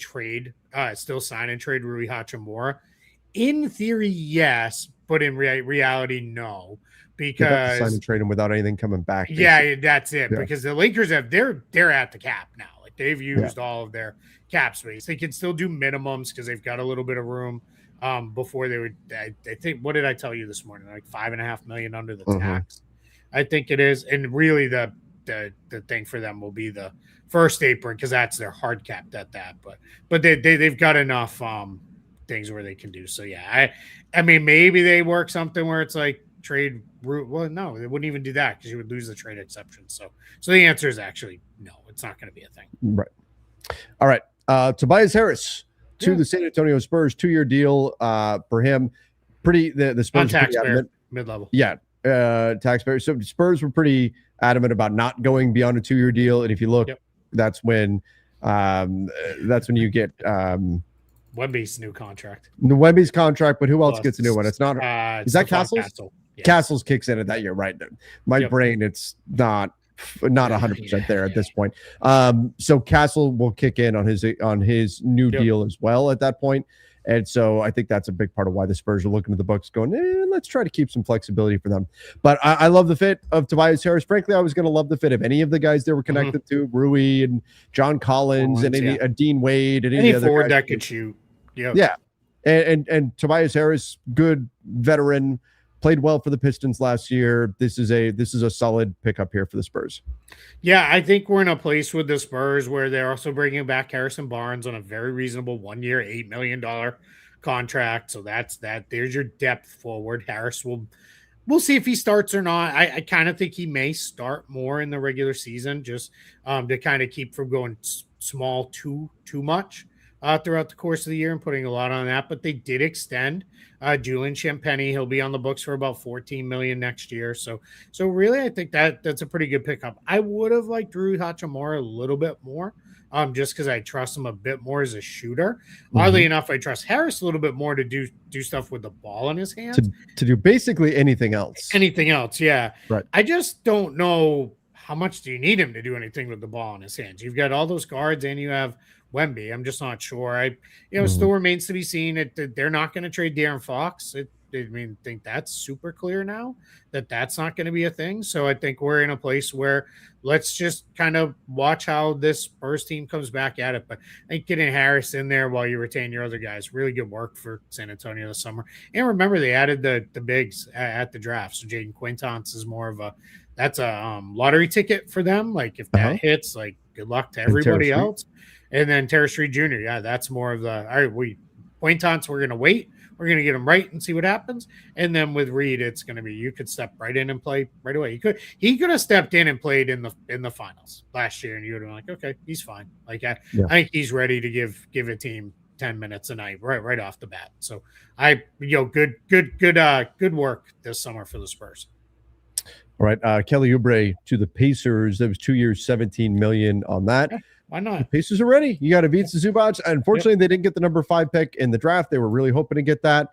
still sign and trade Rui Hachimura. In theory, yes, but in reality, no, because sign and trade him without anything coming back. Basically. Yeah, that's it. Yeah. Because the Lakers they're at the cap now. Like they've used all of their cap space. They can still do minimums because they've got a little bit of room. Before they would, I think, what did I tell you this morning? Like $5.5 million under the tax. I think it is, and really the thing for them will be the first apron because that's their hard cap at that. But they've got enough things where they can do. So yeah, I mean maybe they work something where it's like trade route. Well, no, they wouldn't even do that because you would lose the trade exception. So the answer is actually no. It's not going to be a thing. Right. All right. Tobias Harris to the San Antonio Spurs, 2-year deal for him. The Spurs taxpayer mid-level. Yeah, taxpayer. So Spurs were pretty adamant about not going beyond a 2-year deal, and if you look, that's when you get Wemby's new contract. Wemby's contract, but who else gets a new one? It's not. Is that Castles? Castle. Yes. Castles kicks in at that year, right? My brain, it's not 100% there at this point. So Castle will kick in on his new deal as well at that point. And so I think that's a big part of why the Spurs are looking at the Bucks going, let's try to keep some flexibility for them. But I love the fit of Tobias Harris. Frankly, I was going to love the fit of any of the guys they were connected to, Rui and John Collins and Dean Wade and any forward that could shoot. Yeah. And Tobias Harris, good veteran, played well for the Pistons last year. This is a solid pickup here for the Spurs. Yeah, I think we're in a place with the Spurs where they're also bringing back Harrison Barnes on a very reasonable 1 year, $8 million contract. So that's that. There's your depth forward. Harris we'll see if he starts or not. I kind of think he may start more in the regular season just to kind of keep from going small too much throughout the course of the year and putting a lot on that. But they did extend Julian Champagnie. He'll be on the books for about $14 million next year. So really, I think that's a pretty good pickup. I would have liked Rui Hachimura a little bit more, just because I trust him a bit more as a shooter. Oddly enough, I trust Harris a little bit more to do stuff with the ball in his hands. To do basically anything else. Anything else, yeah. Right. I just don't know how much do you need him to do anything with the ball in his hands. You've got all those guards and you have Wemby. I'm just not sure. Still remains to be seen. They're not going to trade De'Aaron Fox. I think that's super clear now that that's not going to be a thing. So I think we're in a place where let's just kind of watch how this Spurs team comes back at it. But I think getting Harris in there while you retain your other guys, really good work for San Antonio this summer. And remember, they added the bigs at the draft. So Jaden Quinton's is more of that's a lottery ticket for them. Like if that hits, like good luck to everybody else. And then Terrace Reed Jr. Yeah, that's more of the all right. Quintons, we're going to wait. We're going to get him right and see what happens. And then with Reed, it's going to be you could step right in and play right away. He could have stepped in and played in the finals last year, and you would have been like, okay, he's fine. Like I think he's ready to give a team 10 minutes a night right off the bat. So good work this summer for the Spurs. All right, Kelly Oubre to the Pacers. That was 2 years, $17 million on that. Yeah. Why not? The Pacers are ready. You got Ivica Zubac. Unfortunately, they didn't get the number 5 pick in the draft. They were really hoping to get that.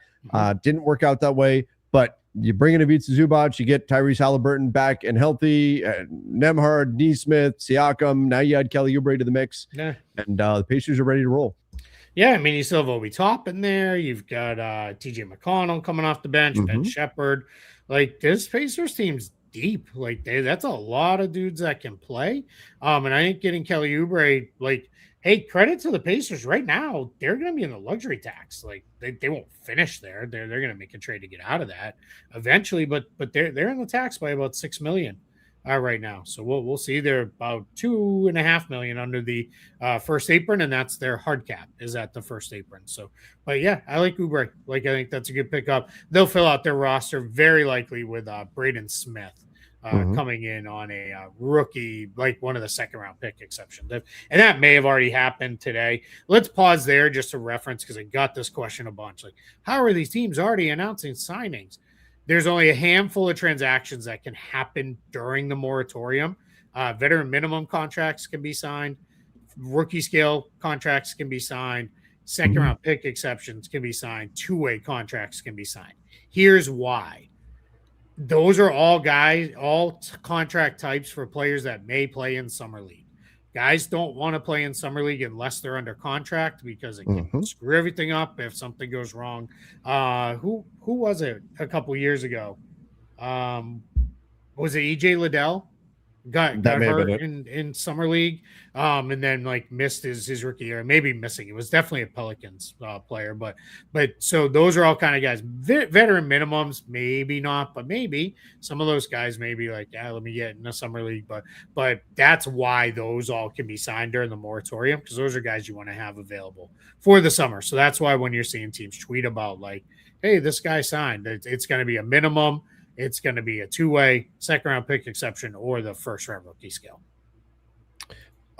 Didn't work out that way. But you bring in Ivica Zubac, you get Tyrese Halliburton back and healthy, Nembhard, Nesmith, Siakam. Now you add Kelly Oubre to the mix. Yeah. And the Pacers are ready to roll. Yeah, I mean, you still have Obi Toppin there. You've got TJ McConnell coming off the bench, Ben Shepherd. Like, this Pacers team's deep. Like that's a lot of dudes that can play. And I think getting Kelly Oubre, like, hey, credit to the Pacers right now. They're going to be in the luxury tax. Like they won't finish there. They're going to make a trade to get out of that eventually. But they're in the tax by about $6 million right now. So we'll see. They're about $2.5 million under the first apron, and that's their hard cap is at the first apron. So, but yeah, I like Oubre. Like I think that's a good pickup. They'll fill out their roster very likely with Braden Smith coming in on a rookie, like one of the second round pick exceptions. And that may have already happened today. Let's pause there just to reference because I got this question a bunch. Like, how are these teams already announcing signings? There's only a handful of transactions that can happen during the moratorium. Veteran minimum contracts can be signed. Rookie scale contracts can be signed. Second round pick exceptions can be signed. Two-way contracts can be signed. Here's why. Those are all contract types for players that may play in Summer League. Guys don't want to play in Summer League unless they're under contract because it can screw everything up if something goes wrong. Who was it a couple years ago? Was it EJ Liddell? Got hurt in Summer League and then like missed his rookie year. Maybe missing. It was definitely a Pelicans player, but so those are all kind of guys. Veteran minimums, maybe not, but maybe some of those guys may be like, yeah, let me get in the Summer League. But that's why those all can be signed during the moratorium because those are guys you want to have available for the summer. So that's why when you're seeing teams tweet about like, hey, this guy signed, it's going to be a minimum. It's going to be a two-way second-round pick exception or the first-round rookie scale.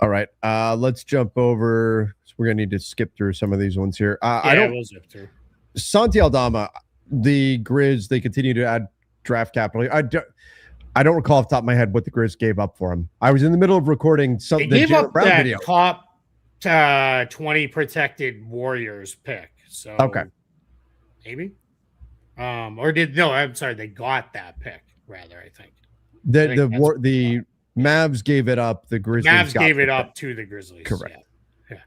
All right. Let's jump over. So we're going to need to skip through some of these ones here. We'll zip through. Santi Aldama, the Grizz, they continue to add draft capital. I don't recall off the top of my head what the Grizz gave up for him. I was in the middle of recording something. They gave up Brown that video. Top 20 protected Warriors pick. So okay. Maybe. I'm sorry, they got that pick, rather, I think. The Mavs gave it up, the Grizzlies gave it up to the Grizzlies. Correct.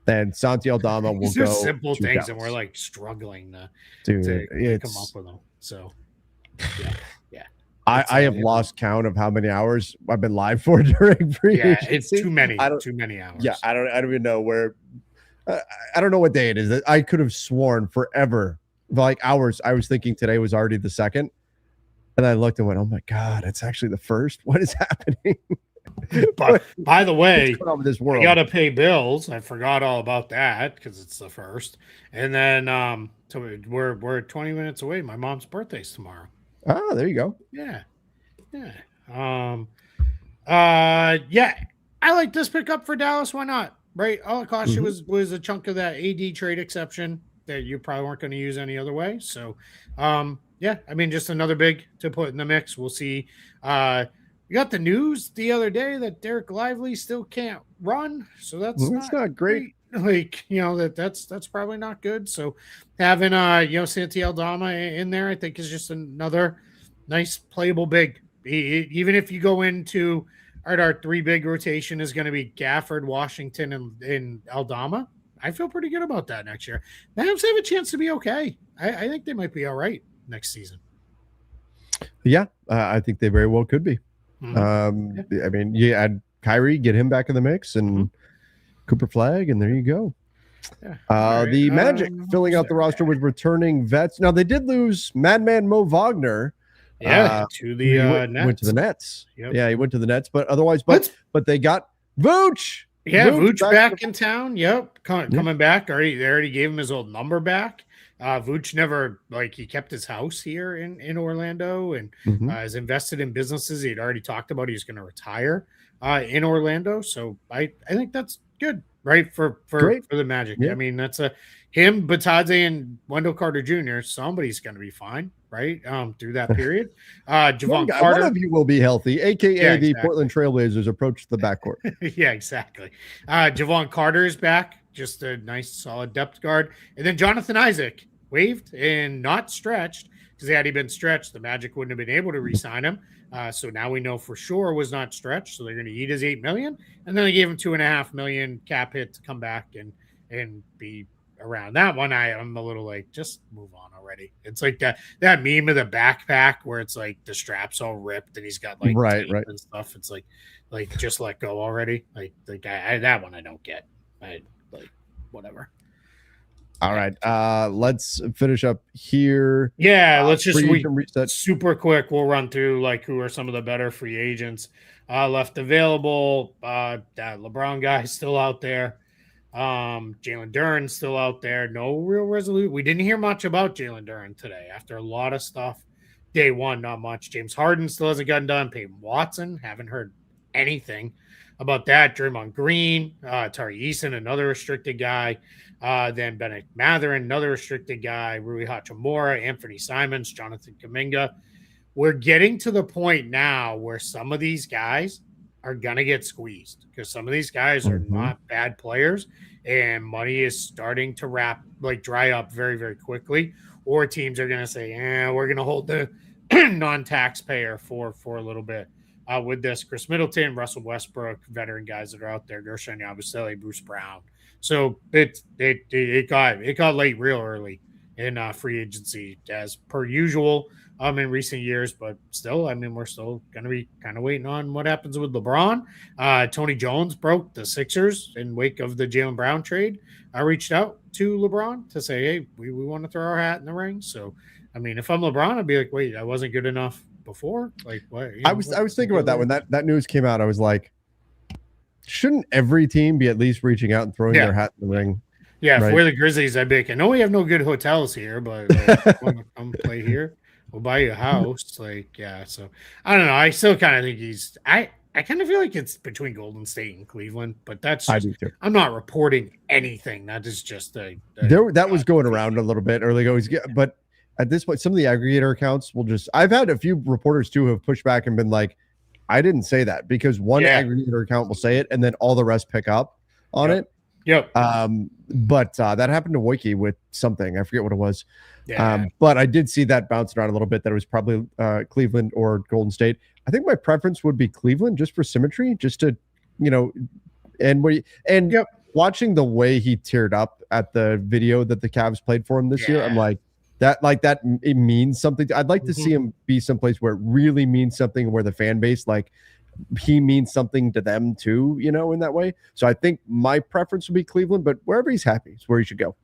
then Santi Aldama will These go. are simple to things, Dallas. and we're like struggling Dude, to come up with them. So, yeah. I have lost count of how many hours I've been live for during free agency. It's too many hours. Yeah, I don't even know where. I don't know what day it is. I could have sworn forever, like hours. I was thinking today was already the 2nd, and I looked and went, "Oh my god, it's actually the 1st. What is happening?" But by the way, this world? I gotta pay bills. I forgot all about that because it's the 1st, and then so we're 20 minutes away. My mom's birthday's tomorrow. Oh, there you go. Yeah. Yeah. I like this pickup for Dallas. Why not? Right. All it cost you was a chunk of that AD trade exception that you probably weren't going to use any other way. So, yeah, I mean, just another big to put in the mix. We'll see. We got the news the other day that Derek Lively still can't run, so that's not great. Like, that's probably not good. So having Santi Aldama in there, I think is just another nice playable big. Even if you go into our 3 big rotation is going to be Gafford, Washington, and Aldama. I feel pretty good about that next year. Mavs have a chance to be okay. I think they might be all right next season. Yeah, I think they very well could be. I mean, you add Kyrie, get him back in the mix, and Cooper Flag, and there you go. Yeah. The Magic filling out the roster with returning vets. Now, they did lose Madman Mo Wagner. To the Nets. Went to the Nets. Yep. Yeah, he went to the Nets, but otherwise, but they got Vooch. Yeah, Vooch back in town. Yep, coming back. They already gave him his old number back. Vooch never, he kept his house here in Orlando and has invested in businesses. He'd already talked about he's going to retire in Orlando. So I think that's good, right? For the Magic. Yeah. I mean, that's him, Batadze, and Wendell Carter Jr. Somebody's going to be fine, right? Through that period. Javon Carter. One of you will be healthy, aka the Portland Trailblazers approach the backcourt. Yeah, exactly. Javon Carter is back. Just a nice, solid depth guard. And then Jonathan Isaac, waived and not stretched, because had he been stretched, the Magic wouldn't have been able to re-sign him. So now we know for sure was not stretched. So they're going to eat his $8 million, and then they gave him $2.5 million cap hit to come back and be around. That one, I'm a little just move on already. It's like that meme of the backpack where it's like the straps all ripped and he's got right and stuff. It's like just let go already. That one I don't get. Whatever. All right, let's finish up here. Yeah, let's just reset super quick. We'll run through who are some of the better free agents left available. LeBron guy still out there. Jalen Duren still out there. No real resolution. We didn't hear much about Jalen Duren today after a lot of stuff. Day one, not much. James Harden still hasn't gotten done. Peyton Watson, haven't heard anything about that. Draymond Green, Tari Eason, another restricted guy. Then Bennett Mathurin, another restricted guy. Rui Hachimura, Anthony Simons, Jonathan Kuminga. We're getting to the point now where some of these guys are going to get squeezed because some of these guys are not bad players and money is starting to dry up very, very quickly. Or teams are going to say, we're going to hold the non-taxpayer for a little bit. With this, Chris Middleton, Russell Westbrook, veteran guys that are out there, Gershon Yabusele, Bruce Brown. So it got late real early in free agency as per usual in recent years, but still, I mean, we're still going to be kind of waiting on what happens with LeBron. Tony Jones broke the Sixers in wake of the Jaylen Brown trade. I reached out to LeBron to say, hey, we want to throw our hat in the ring. So, I mean, if I'm LeBron, I'd be like, wait, I wasn't good enough before. What? I was thinking about that when that news came out. I was like, shouldn't every team be at least reaching out and throwing their hat in the ring? Yeah, right? If we're the Grizzlies, I'd be like, I know we have no good hotels here, but want to come play here? We'll buy you a house. So I don't know. I still kind of think I kind of feel like it's between Golden State and Cleveland, but that's just, I do too. I'm not reporting anything. That is just that was going around a little bit early going, but at this point, some of the aggregator accounts will I've had a few reporters too who have pushed back and been like, I didn't say that, because one aggregator account will say it and then all the rest pick up on it. Yep. But that happened to Wiki with something. I forget what it was. Yeah. But I did see that bouncing around a little bit that it was probably Cleveland or Golden State. I think my preference would be Cleveland just for symmetry, just to, watching the way he teared up at the video that the Cavs played for him this year, I'm like, that it means something. I'd like to see him be someplace where it really means something, where the fan base, like, he means something to them too, you know, in that way. So I think my preference would be Cleveland, but wherever he's happy is where he should go.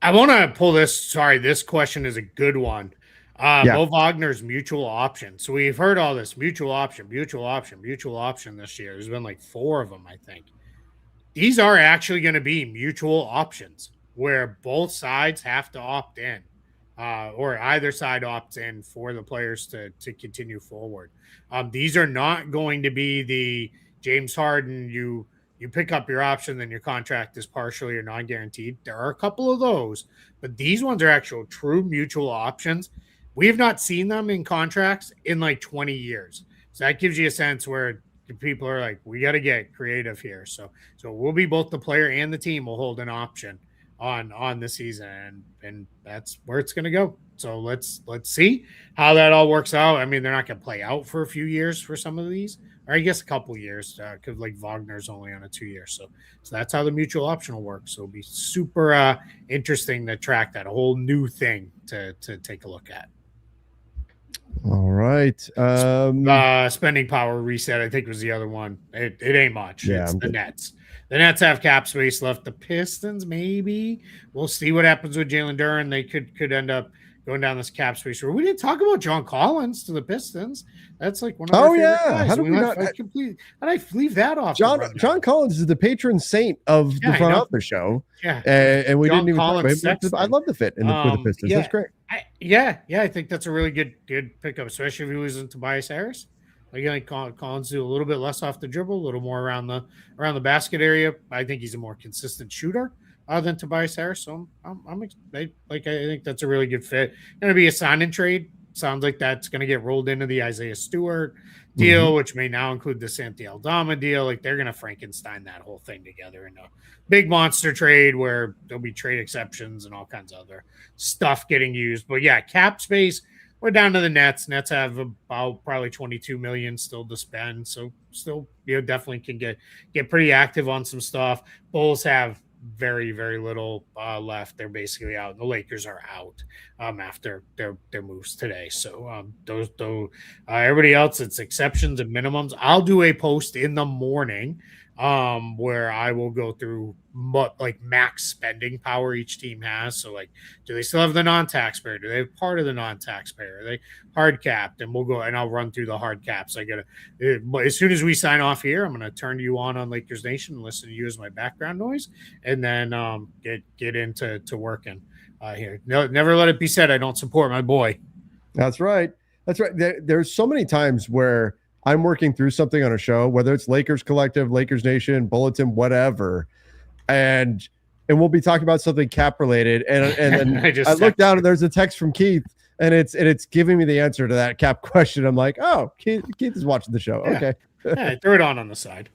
I want to pull this. Sorry, this question is a good one. Mo Wagner's mutual option. So we've heard all this mutual option this year. There's been like 4 of them, I think. These are actually going to be mutual options where both sides have to opt in, or either side opts in for the players to continue forward. These are not going to be the James Harden, you pick up your option, then your contract is partially or non-guaranteed. There are a couple of those, but these ones are actual true mutual options. We have not seen them in contracts in like 20 years. So that gives you a sense where people are like, we got to get creative here. So we'll be both the player and the team will hold an option on the season, and that's where it's going to go. So let's see how that all works out. I mean, they're not going to play out for a few years for some of these, or I guess a couple years, because like Wagner's only on a 2 year. So that's how the mutual option will work. So it'll be super interesting to track that, a whole new thing to take a look at. All right. Spending power reset, I think, was the other one. It ain't much. Yeah, it's the Nets. The Nets have cap space left. The Pistons, maybe. We'll see what happens with Jalen Duren. They could end up going down this cap space. We didn't talk about John Collins to the Pistons. That's like one of our favorite guys. How did we not complete? How did I leave that off? John Collins is the patron saint of the front office show. Yeah, and we didn't even talk about him. I love the fit with the Pistons. Yeah. That's great. I think that's a really good pickup, especially if he was in Tobias Harris. Like Collins do a little bit less off the dribble, a little more around the basket area. I think he's a more consistent shooter than Tobias Harris. So I think that's a really good fit. Going to be a sign and trade. Sounds like that's going to get rolled into the Isaiah Stewart deal, which may now include the Santi Aldama deal. Like they're going to Frankenstein that whole thing together in a big monster trade where there'll be trade exceptions and all kinds of other stuff getting used. But yeah, cap space. We're down to the Nets. Nets have about probably $22 million still to spend, so still definitely can get pretty active on some stuff. Bulls have very, very little left. They're basically out. The Lakers are out after their moves today. So those everybody else, it's exceptions and minimums. I'll do a post in the morning where I will go through like max spending power each team has. So like, do they still have the non-taxpayer? Do they have part of the non-taxpayer? Are they hard capped? And we'll go and I'll run through the hard caps. As soon as we sign off here, I'm going to turn you on Lakers Nation and listen to you as my background noise, and then get into working here. No, never let it be said I don't support my boy. That's right. There's so many times where I'm working through something on a show, whether it's Lakers Collective, Lakers Nation, Bulletin, whatever, and we'll be talking about something cap related, and then I look down and there's a text from Keith, and it's giving me the answer to that cap question. I'm like, oh, Keith is watching the show. Okay, throw it on the side.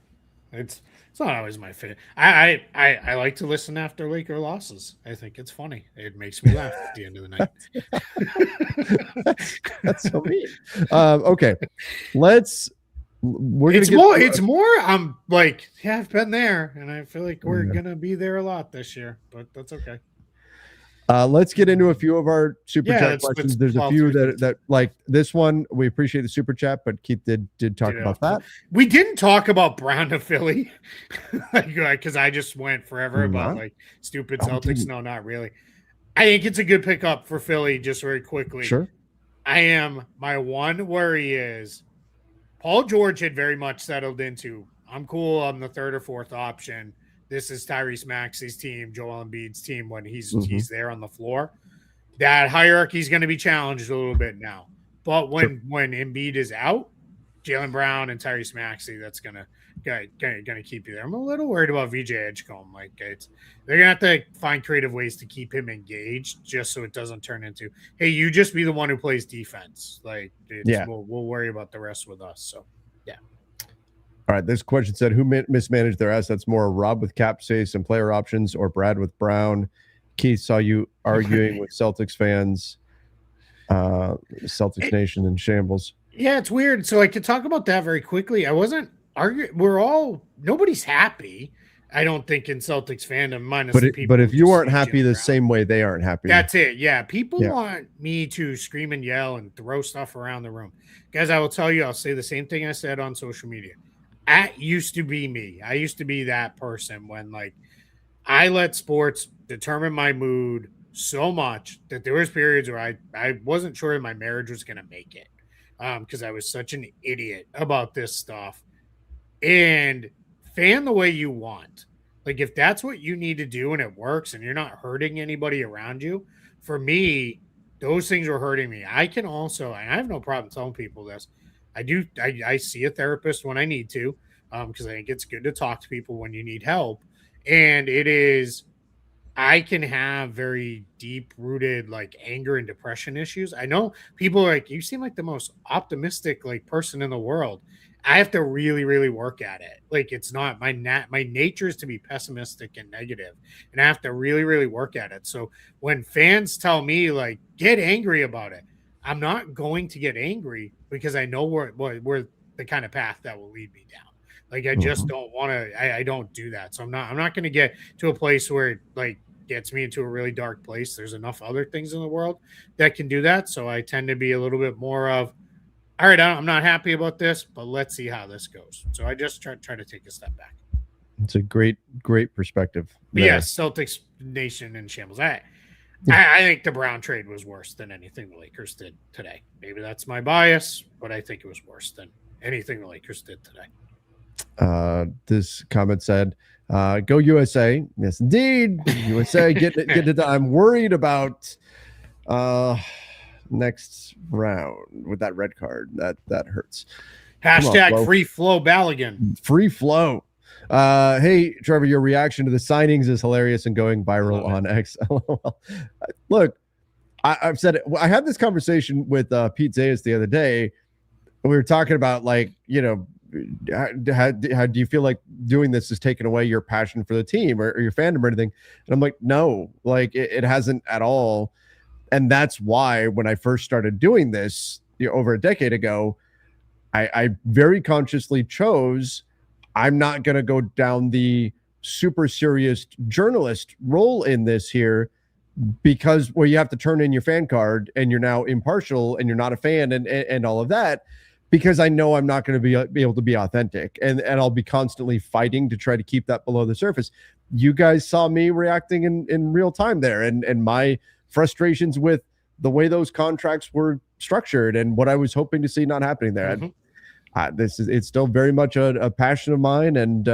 It's not always my favorite. I like to listen after Laker losses. I think it's funny. It makes me laugh at the end of the night. That's so mean. Okay, it's more. I'm like, yeah, I've been there, and I feel like we're gonna be there a lot this year, but that's okay. Let's get into a few of our super chat questions. There's a few that like this one. We appreciate the super chat, but Keith did talk about that. We didn't talk about Brown to Philly, because I just went forever about like stupid Celtics. No, not really. I think it's a good pickup for Philly. Just very quickly. Sure. My one worry is Paul George had very much settled into, I'm cool. I'm the third or fourth option. This is Tyrese Maxey's team, Joel Embiid's team when he's there on the floor. That hierarchy is going to be challenged a little bit now. But when Embiid is out, Jaylen Brown and Tyrese Maxey, that's gonna keep you there. I'm a little worried about VJ Edgecombe. Like they're gonna have to find creative ways to keep him engaged, just so it doesn't turn into, hey, you just be the one who plays defense. Like we'll worry about the rest with us. So yeah. All right, this question said, who mismanaged their assets more, Rob with cap space and player options or Brad with Brown? Keith saw you arguing with Celtics fans, Celtics Nation in shambles. Yeah, it's weird. So I could talk about that very quickly. I wasn't arguing. Nobody's happy. I don't think in Celtics fandom, minus But the people. but if who you just aren't see happy Jim the Brown. same way they aren't happy. That's it. Yeah. People Yeah. want me to scream and yell and throw stuff around the room. Guys, I will tell you, I'll say the same thing I said on social media. That used to be me. I used to be that person when like I let sports determine my mood so much that there was periods where I wasn't sure my marriage was going to make it because I was such an idiot about this stuff. And fan the way you want. Like if that's what you need to do and it works and you're not hurting anybody around you, for me, those things were hurting me. I can also, and I have no problem telling people this. I see a therapist when I need to, because I think it's good to talk to people when you need help. And it is, I can have very deep rooted like anger and depression issues. I know people are like, you seem like the most optimistic like person in the world. I have to really, really work at it. Like it's not my nature is to be pessimistic and negative, and I have to really, really work at it. So when fans tell me like get angry about it, I'm not going to get angry because I know where the kind of path that will lead me down. Like I just don't want to. I don't do that. So I'm not going to get to a place where it like gets me into a really dark place. There's enough other things in the world that can do that. So I tend to be a little bit more of, all right, I'm not happy about this, but let's see how this goes. So I just try to take a step back. It's a great perspective. But yes, Celtics nation in shambles. I think the Brown trade was worse than anything the Lakers did today. Maybe that's my bias, but I think it was worse than anything the Lakers did today. This comment said, "Go USA!" Yes, indeed, USA. Get it. I'm worried about next round with that red card. That hurts. Hashtag free flow Balogun. Free flow. Hey Trevor, your reaction to the signings is hilarious and going viral on X. Look, I've said it. I had this conversation with Pete Zayas the other day. We were talking about like, you know, how do you feel like doing this is taking away your passion for the team or your fandom or anything? And I'm like, no, like it hasn't at all. And that's why when I first started doing this, you know, over a decade ago, I very consciously chose I'm not going to go down the super serious journalist role in this here because you have to turn in your fan card and you're now impartial and you're not a fan and all of that, because I know I'm not going to be able to be authentic and I'll be constantly fighting to try to keep that below the surface. You guys saw me reacting in real time there and my frustrations with the way those contracts were structured and what I was hoping to see not happening there. Mm-hmm. It's still very much a passion of mine, and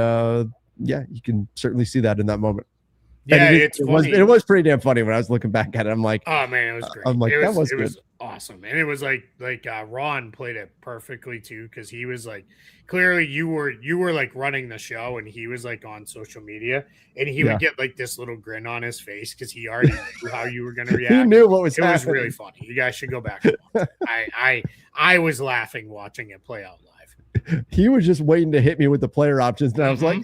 yeah, you can certainly see that in that moment. Yeah, it was pretty damn funny when I was looking back at it. I'm like, oh man, it was great. I'm like, it was awesome, and it was like Ron played it perfectly too, because he was like, clearly you were like running the show, and he was like on social media, and he would get like this little grin on his face because he already knew how you were going to react. He knew what was happening. It was really funny. You guys should go back and watch it. I was laughing watching it play out live. He was just waiting to hit me with the player options, and I was like,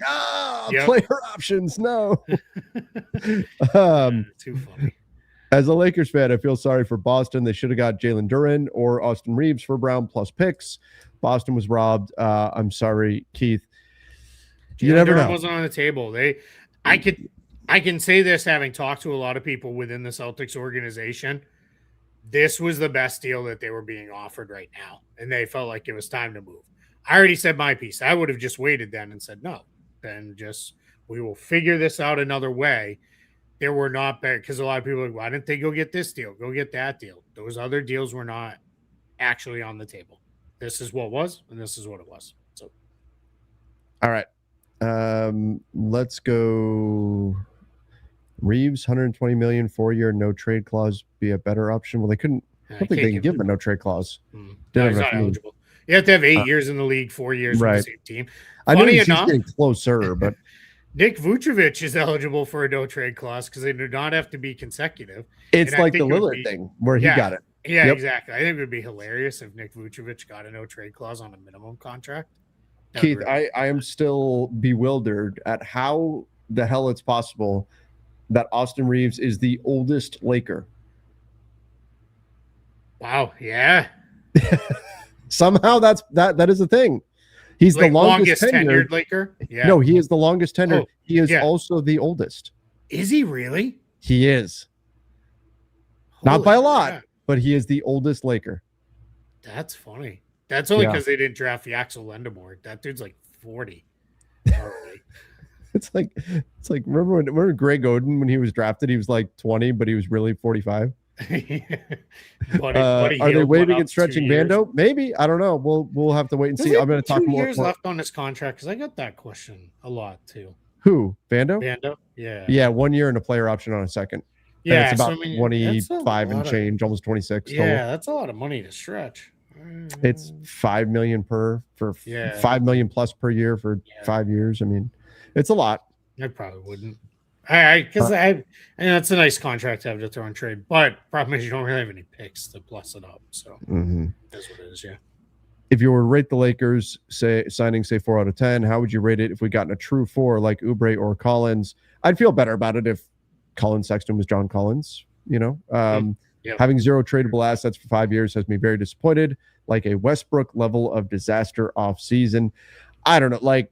player options, no. Too funny. As a Lakers fan, I feel sorry for Boston. They should have got Jalen Duren or Austin Reeves for Brown plus picks. Boston was robbed. I'm sorry, Keith. You never know. Wasn't on the table. I can say this, having talked to a lot of people within the Celtics organization. This was the best deal that they were being offered right now, and they felt like it was time to move. I already said my piece. I would have just waited then and said no. Then we will figure this out another way. There were not bad, because a lot of people are like, why didn't they go get this deal? Go get that deal. Those other deals were not actually on the table. This is what was, and this is what it was. So, all right. Let's go. Reeves, $120 million, 4-year, no trade clause be a better option. Well, they couldn't. I don't think they can give him a no trade clause. No, he's not eligible. You have to have 8 years in the league, 4 years with the same team. I know he's getting closer, but Nick Vucevic is eligible for a no trade clause because they do not have to be consecutive. It's like the Lillard thing where he got it. Yeah, exactly. I think it would be hilarious if Nick Vucevic got a no trade clause on a minimum contract. Keith, I am still bewildered at how the hell it's possible that Austin Reeves is the oldest Laker. Wow. Yeah. Somehow that is a thing. He's like the longest tenured Laker. Yeah. No, he is the longest tenured. Oh, he is yeah. also the oldest. Is he really? He is. Holy Not by a lot, crap. but he is the oldest Laker. That's funny. That's only because they didn't draft Yaxel Lindemore. That dude's like 40 already. It's like remember Greg Oden when he was drafted, he was like 20, but he was really 45. Are they waving and stretching Vando? Maybe. I don't know. We'll have to wait and see. I'm going to talk more. 2 years left on his contract because I got that question a lot too. Who? Vando? Vando? Yeah. Yeah, 1 year and a player option on a second. Yeah, and it's about 25 and change, almost 26. Yeah, total. that's a lot of money to stretch. It's $5 million for $5 million plus per year for 5 years. I mean, it's a lot. I probably wouldn't. And that's a nice contract to have to throw in trade. But problem is you don't really have any picks to plus it up. So that's what it is. Yeah. If you were to rate the Lakers, signing 4 out of 10, how would you rate it if we gotten a true 4 like Oubre or Collins? I'd feel better about it if Colin Sexton was John Collins. Having 0 tradable assets for 5 years has me very disappointed. Like a Westbrook level of disaster off season. I don't know. Like,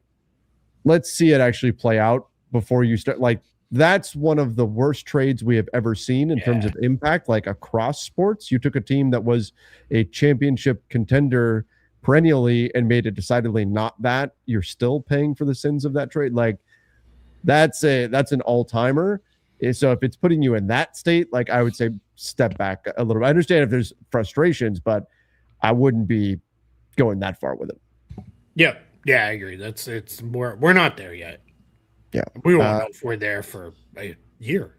let's see it actually play out before you start. Like, that's one of the worst trades we have ever seen in terms of impact, like across sports. You took a team that was a championship contender perennially and made it decidedly not that. You're still paying for the sins of that trade. Like, that's an all-timer. So if it's putting you in that state, like, I would say step back a little bit. I understand if there's frustrations, but I wouldn't be going that far with it. Yeah, I agree. We're not there yet. Yeah, we won't know if we're there for a year.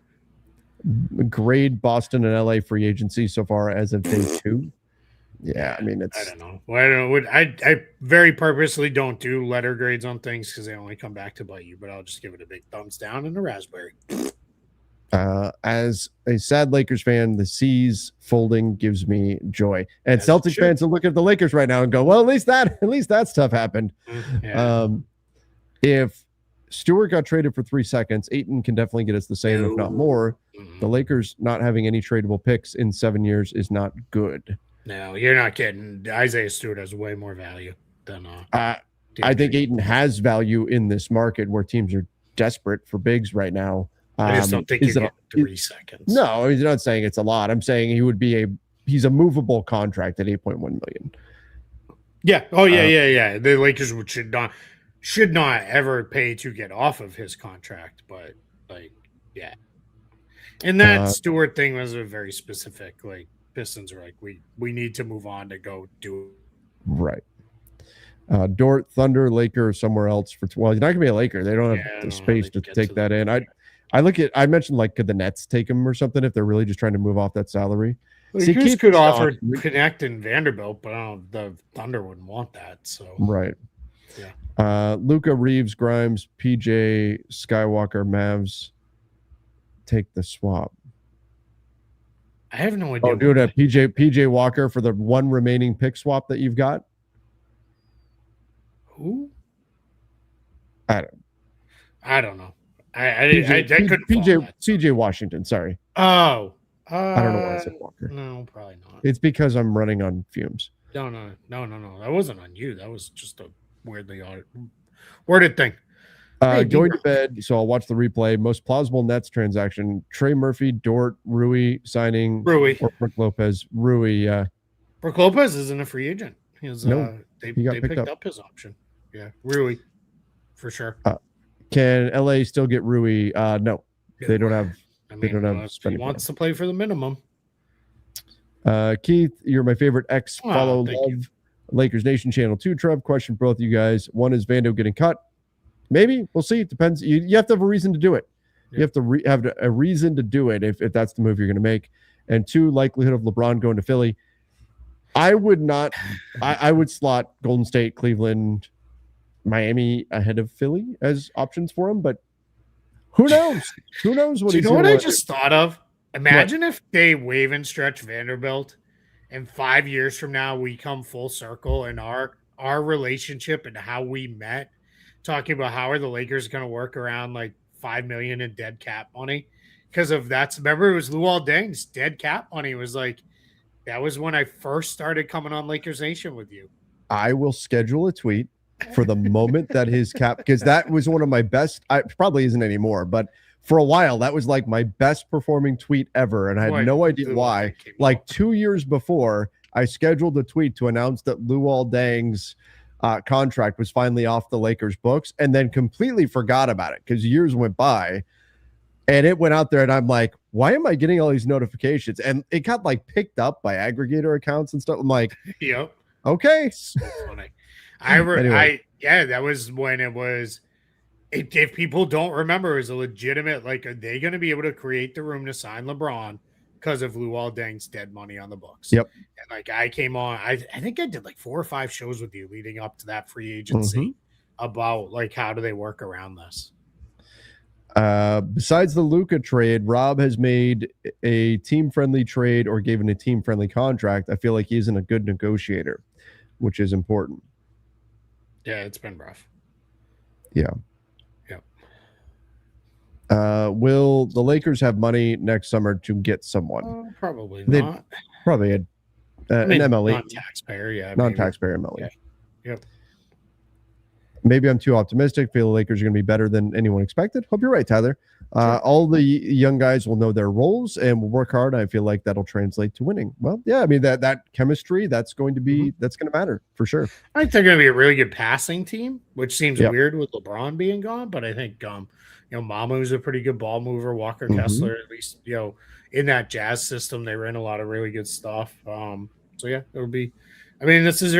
Grade Boston and LA free agency so far as of day 2. Yeah, I mean, I don't know. I very purposely don't do letter grades on things because they only come back to bite you. But I'll just give it a big thumbs down and a raspberry. As a sad Lakers fan, the C's folding gives me joy. And Celtics fans will look at the Lakers right now and go, well, at least that stuff happened. Yeah. If Stewart got traded for 3 seconds, Ayton can definitely get us the same, if not more. The Lakers not having any tradable picks in 7 years is not good. No, you're not getting. Isaiah Stewart has way more value than I think Ayton has value in this market where teams are desperate for bigs right now. I just don't think you get 3 seconds. No, he's not saying it's a lot. I'm saying he's a movable contract at $8.1 million. Yeah. Oh yeah. The Lakers should not ever pay to get off of his contract, but and that Stewart thing was a very specific. Like, Pistons are like, we need to move on to go do it. Right. Dort, Thunder, Laker, or somewhere else for. Well, he's not gonna be a Laker. They don't have the space to take that in. I mentioned, like, could the Nets take him or something if they're really just trying to move off that salary? Well, Keith could offer Connect and Vanderbilt, but the Thunder wouldn't want that. So right. Yeah. Luka, Reeves, Grimes, PJ, Skywalker, Mavs take the swap. I have no idea. Oh, dude, a PJ Walker for the one remaining pick swap that you've got. Who? I don't know. I couldn't. PJ Washington. Sorry. Oh. I don't know why I said Walker. No, probably not. It's because I'm running on fumes. No. That wasn't on you. That was just a weirdly worded thing. Going to bed, so I'll watch the replay. Most plausible Nets transaction: Trey Murphy, Dort, Rui signing, Rui, or Brook Lopez. Rui. Brook Lopez isn't a free agent. They picked up his option. Yeah, Rui, for sure. Can LA still get Rui? No, they don't have. They don't have. He wants to play for the minimum. Keith, you're my favorite follow love you. Lakers Nation Channel 2. Trev, question for both of you guys. One, is Vando getting cut? Maybe. We'll see. It depends. You have to have a reason to do it. Yeah. You have to have a reason to do it if that's the move you're going to make. And 2, likelihood of LeBron going to Philly. I would not. I would slot Golden State, Cleveland, Miami ahead of Philly as options for him. But who knows? Who knows what he's doing? You know what I just thought of? Imagine if they wave and stretch Vanderbilt, and 5 years from now we come full circle in our relationship and how we met, talking about how are the Lakers going to work around like $5 million in dead cap money because of that. Remember, it was Luol Deng's dead cap money. Was like, that was when I first started coming on Lakers Nation with you. I will schedule a tweet for the moment that his cap, because that was one of my best, I probably isn't anymore, but for a while that was like my best performing tweet ever, and I had no idea why. Like 2 years before, I scheduled a tweet to announce that Luol Deng's contract was finally off the Lakers books, and then completely forgot about it because years went by, and it went out there, and I'm like, why am I getting all these notifications? And it got like picked up by aggregator accounts and stuff. I'm like, yep, okay. So funny. That was when it was. If people don't remember, it was a legitimate, like, are they going to be able to create the room to sign LeBron because of Luol Deng's dead money on the books? Yep. And like, I came on, I think I did like 4 or 5 shows with you leading up to that free agency about like, how do they work around this? Besides the Luka trade, Rob has made a team-friendly trade or given a team-friendly contract. I feel like he isn't a good negotiator, which is important. Yeah, it's been rough. Yeah. Will the Lakers have money next summer to get someone? Probably not. Probably an MLE. Non-taxpayer, yeah. Non-taxpayer MLE. Yeah. Yep. Maybe I'm too optimistic. Feel the Lakers are going to be better than anyone expected. Hope you're right, Tyler. All the young guys will know their roles and will work hard. I feel like that'll translate to winning. Well, yeah, I mean that chemistry, that's going to be that's going to matter for sure. I think they're going to be a really good passing team, which seems weird with LeBron being gone, but I think Mamu's a pretty good ball mover. Walker Kessler, at least, in that Jazz system, they ran a lot of really good stuff. So yeah, it'll be. I mean, this is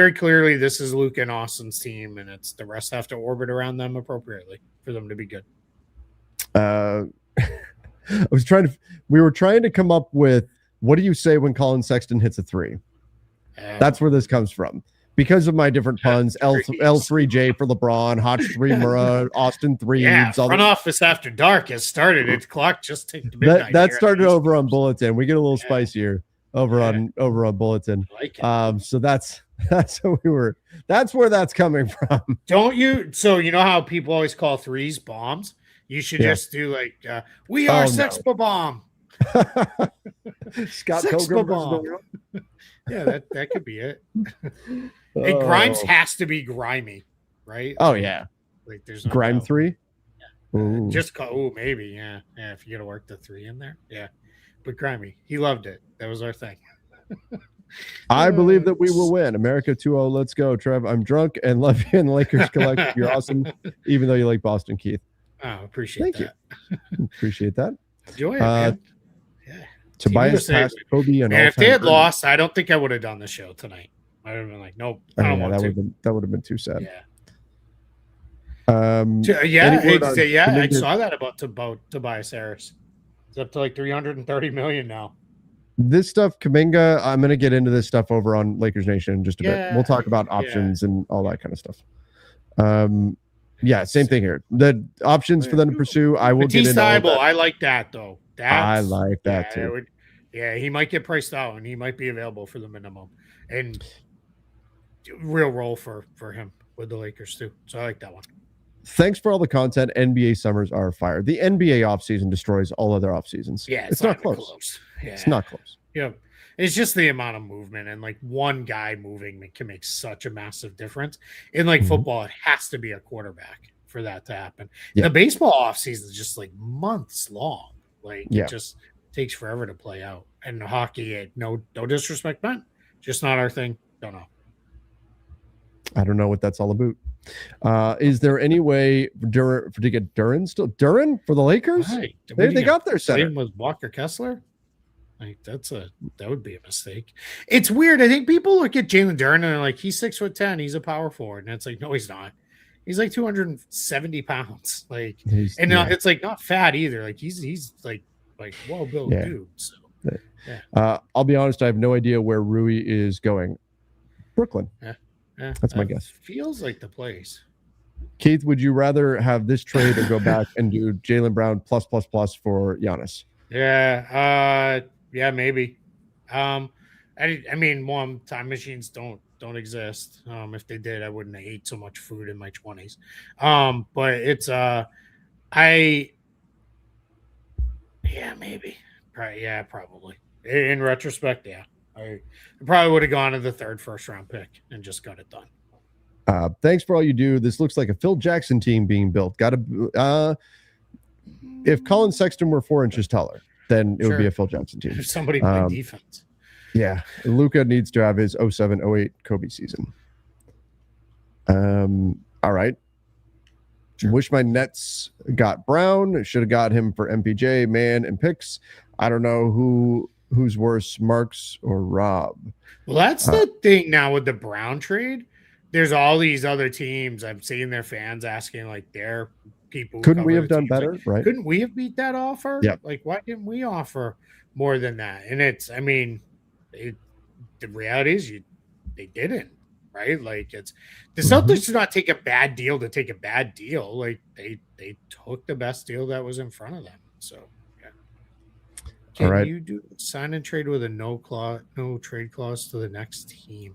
Luka and Austin's team, and it's the rest have to orbit around them appropriately for them to be good. We were trying to come up with, what do you say when Colin Sexton hits a 3? That's where this comes from. Because of my different puns, L3J for LeBron, Hotch 3 Murrah, Austin 3. Yeah, front office after dark has started. Its clock just ticked midnight. That started over on Bulletin. We get a little spicier over on Bulletin. So that's that's where that's coming from. Don't you? So you know how people always call 3s bombs? You should just do like we are Sexpa Bomb. Scott Sexpa Bomb. Yeah, that could be it. And Grimes has to be grimy, right? Oh yeah. Like there's no Grime 3. Just maybe, yeah. If you got to work the 3 in there, yeah. But grimy, he loved it. That was our thing. I believe that we will win. America 2-0. Let's go, Trev. I'm drunk and love you and the Lakers Collective. You're awesome, even though you like Boston, Keith. Oh, appreciate that. You. Appreciate that. Enjoy it, man. Yeah. Tobias passed Kobe and if they had lost, I don't think I would have done the show tonight. I would have been like, nope, I don't want to. That would have been too sad. Yeah. I saw that about Tobias Harris. It's up to like $330 million now. This stuff, Kuminga, I'm going to get into this stuff over on Lakers Nation in just a bit. We'll talk about options and all that kind of stuff. Same thing here. The options for them to pursue, I will get into. I like that though. I like that too. He might get priced out and he might be available for the minimum and real role for him with the Lakers too. So I like that one. Thanks for all the content. NBA summers are fire. The NBA offseason destroys all other off seasons. Yeah, it's not close. Yeah. It's not close. Yeah. It's just the amount of movement, and like one guy moving can make such a massive difference. In like football, it has to be a quarterback for that to happen. Yeah. The baseball offseason is just like months long. Like it just takes forever to play out. And hockey, no disrespect, man, just not our thing. Don't know. I don't know what that's all about. Is there any way to get Duran still? Duran for the Lakers? Right. They got their center. With Walker Kessler? Like that would be a mistake. It's weird. I think people look at Jalen Duran and they're like, he's 6'10", he's a power forward. And it's like, no, he's not. He's like 270 pounds. Like, it's like not fat either. Like he's like well-built dude. So I'll be honest, I have no idea where Rui is going. Brooklyn. Yeah. That's my guess. Feels like the place. Keith, would you rather have this trade or go back and do Jaylen Brown plus for Giannis? Yeah, maybe. I mean, time machines don't exist. If they did, I wouldn't have ate so much food in my 20s. But it's maybe. Probably. In retrospect, yeah. I probably would have gone to the 3rd first round pick and just got it done. Thanks for all you do. This looks like a Phil Jackson team being built. If Colin Sexton were 4 inches taller, then it would be a Phil Jackson team. If somebody played defense. Yeah. Luka needs to have his 07-08 Kobe season. All right. Sure. Wish my Nets got Brown. Should have got him for MPJ, man, and picks. I don't know who's worse, Marks or Rob. Well, that's the thing now with the Brown trade. There's all these other teams. I'm seeing their fans asking like their people. Couldn't we have done better? Like, right? Couldn't we have beat that offer? Yeah. Like, why didn't we offer more than that? And it's, I mean, the reality is they didn't, right? Like it's the Celtics do not take a bad deal to take a bad deal. Like they took the best deal that was in front of them. So yeah. Can you do sign and trade with a no trade clause to the next team?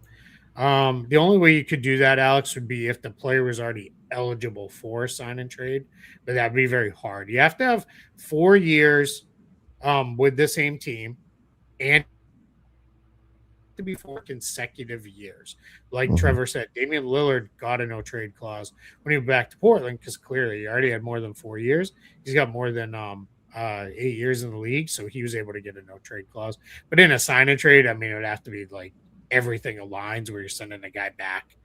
The only way you could do that, Alex, would be if the player was already eligible for sign and trade, but that'd be very hard. You have to have 4 years with the same team and to be 4 consecutive years. Like Trevor said, Damian Lillard got a no trade clause when he went back to Portland because clearly he already had more than 4 years. He's got more than 8 years in the league, so he was able to get a no trade clause. But in a sign and trade, I mean, it would have to be like everything aligns where you're sending a guy back,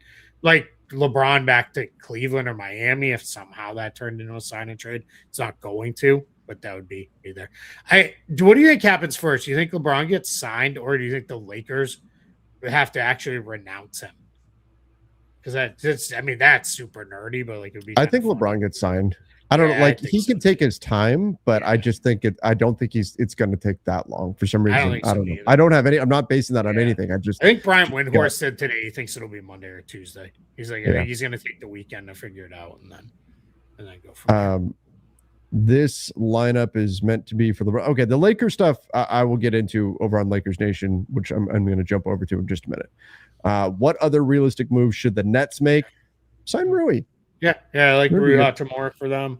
like LeBron back to Cleveland or Miami. If somehow that turned into a sign and trade, it's not going to, but that would be there. What do you think happens first? Do you think LeBron gets signed, or do you think the Lakers would have to actually renounce him? Because that's super nerdy, but like it would be. I think LeBron gets signed. I don't know. Like he can take his time, but I just think I don't think it's going to take that long for some reason. I don't know. I don't have any. I'm not basing that on anything. I think Brian Windhorst said today he thinks it'll be Monday or Tuesday. He's like, I think he's going to take the weekend to figure it out and then go from there. This lineup is meant to be for the okay. The Lakers stuff I will get into over on Lakers Nation, which I'm going to jump over to in just a minute. What other realistic moves should the Nets make? Sign Rui. Yeah, I like Rui Hachimura for them.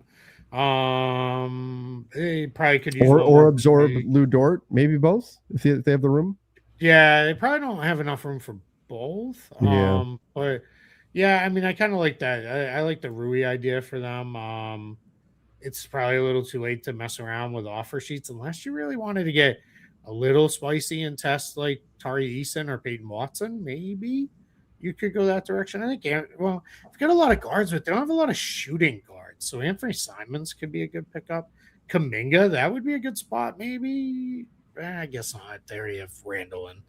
They probably could use or absorb Lou Dort, maybe both if they have the room. Yeah, they probably don't have enough room for both. But yeah, I mean, I kind of like that. I like the Rui idea for them. It's probably a little too late to mess around with offer sheets unless you really wanted to get a little spicy and test like Tari Eason or Peyton Watson. Maybe you could go that direction. I think, well, we've got a lot of guards, but they don't have a lot of shooting guards. So Anthony Simons could be a good pickup. Kuminga, that would be a good spot. Maybe, I guess not. They already have Randall and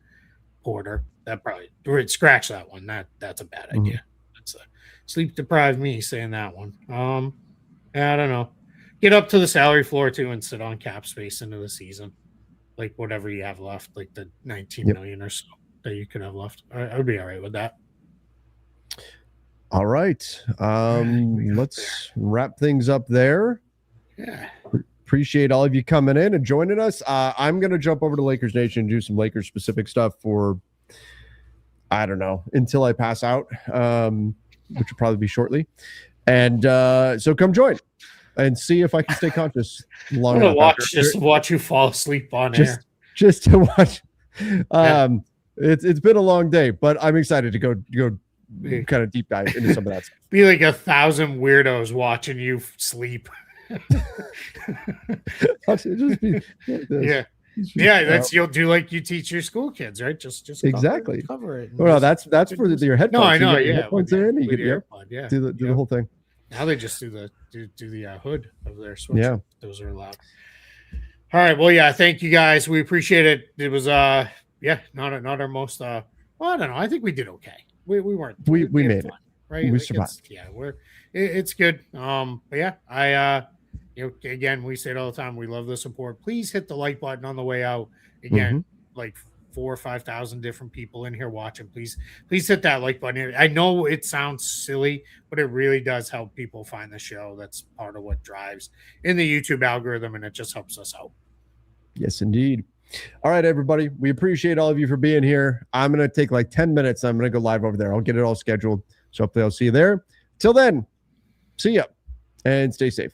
Porter. That probably would scratch that one. That's a bad idea. That's sleep deprived me saying that one. I don't know. Get up to the salary floor too and sit on cap space into the season, like whatever you have left, like the 19 million or so that you could have left. I would be all right with that. All right. Let's wrap things up there. Yeah. Appreciate all of you coming in and joining us. I'm going to jump over to Lakers Nation and do some Lakers specific stuff for, I don't know, until I pass out, which will probably be shortly. And so come join and see if I can stay conscious long enough. Watch you fall asleep on air. Just to watch. It's been a long day, but I'm excited to go kind of deep dive into some of that stuff. Be like 1,000 weirdos watching you sleep. That's you'll do like you teach your school kids, right? Just exactly cover it. Well, that's for your headphones. No, I know. Headphones in, you get your AirPod. Do the whole thing. Now they just do the hood of their switch. Yeah, those are allowed. All right. Well, yeah. Thank you guys. We appreciate it. It was not our most. Well, I don't know. I think we did okay. We weren't. We made fun, it. Right. We survived. It's good. But yeah, again, we say it all the time. We love the support. Please hit the like button on the way out. Again, like 4,000 or 5,000 different people in here watching. Please hit that like button. I know it sounds silly, but it really does help people find the show. That's part of what drives in the YouTube algorithm, and it just helps us out. Yes, indeed. All right, everybody. We appreciate all of you for being here. I'm going to take like 10 minutes. I'm going to go live over there. I'll get it all scheduled. So hopefully I'll see you there. Till then, see ya and stay safe.